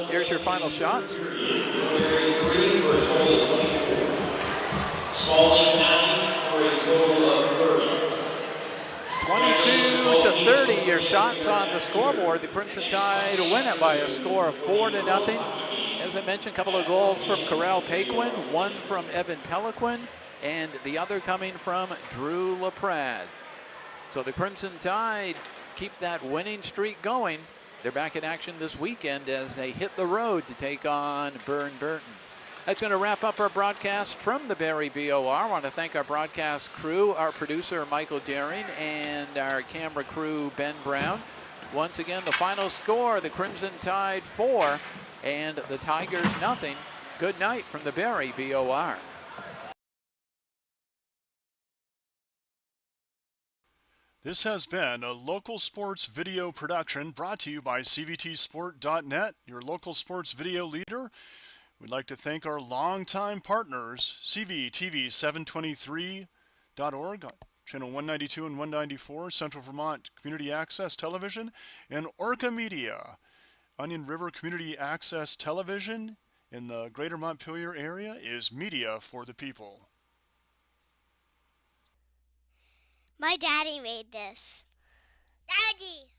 Speaker 1: Here's your final shots.
Speaker 5: Middlebury 3 for a total of 22. Spaulding 9 for a total of 30.
Speaker 1: 22-30, your shots on the scoreboard. The Crimson Tide win it by a score of 4-0. As I mentioned, a couple of goals from Corral Paquin, one from Evan Peliquin, and the other coming from Drew LaPrade. So the Crimson Tide keep that winning streak going. They're back in action this weekend as they hit the road to take on Burton. That's going to wrap up our broadcast from the Barry BOR. I want to thank our broadcast crew, our producer Michael Daring, and our camera crew Ben Brown. Once again, the final score, the Crimson Tide 4 and the Tigers nothing. Good night from the Barry BOR.
Speaker 2: This has been a local sports video production brought to you by CVTsport.net, your local sports video leader. We'd like to thank our longtime partners, CVTV723.org, channel 192 and 194, Central Vermont Community Access Television, and Orca Media, Onion River Community Access Television in the greater Montpelier area is media for the people.
Speaker 3: My daddy made this. Daddy!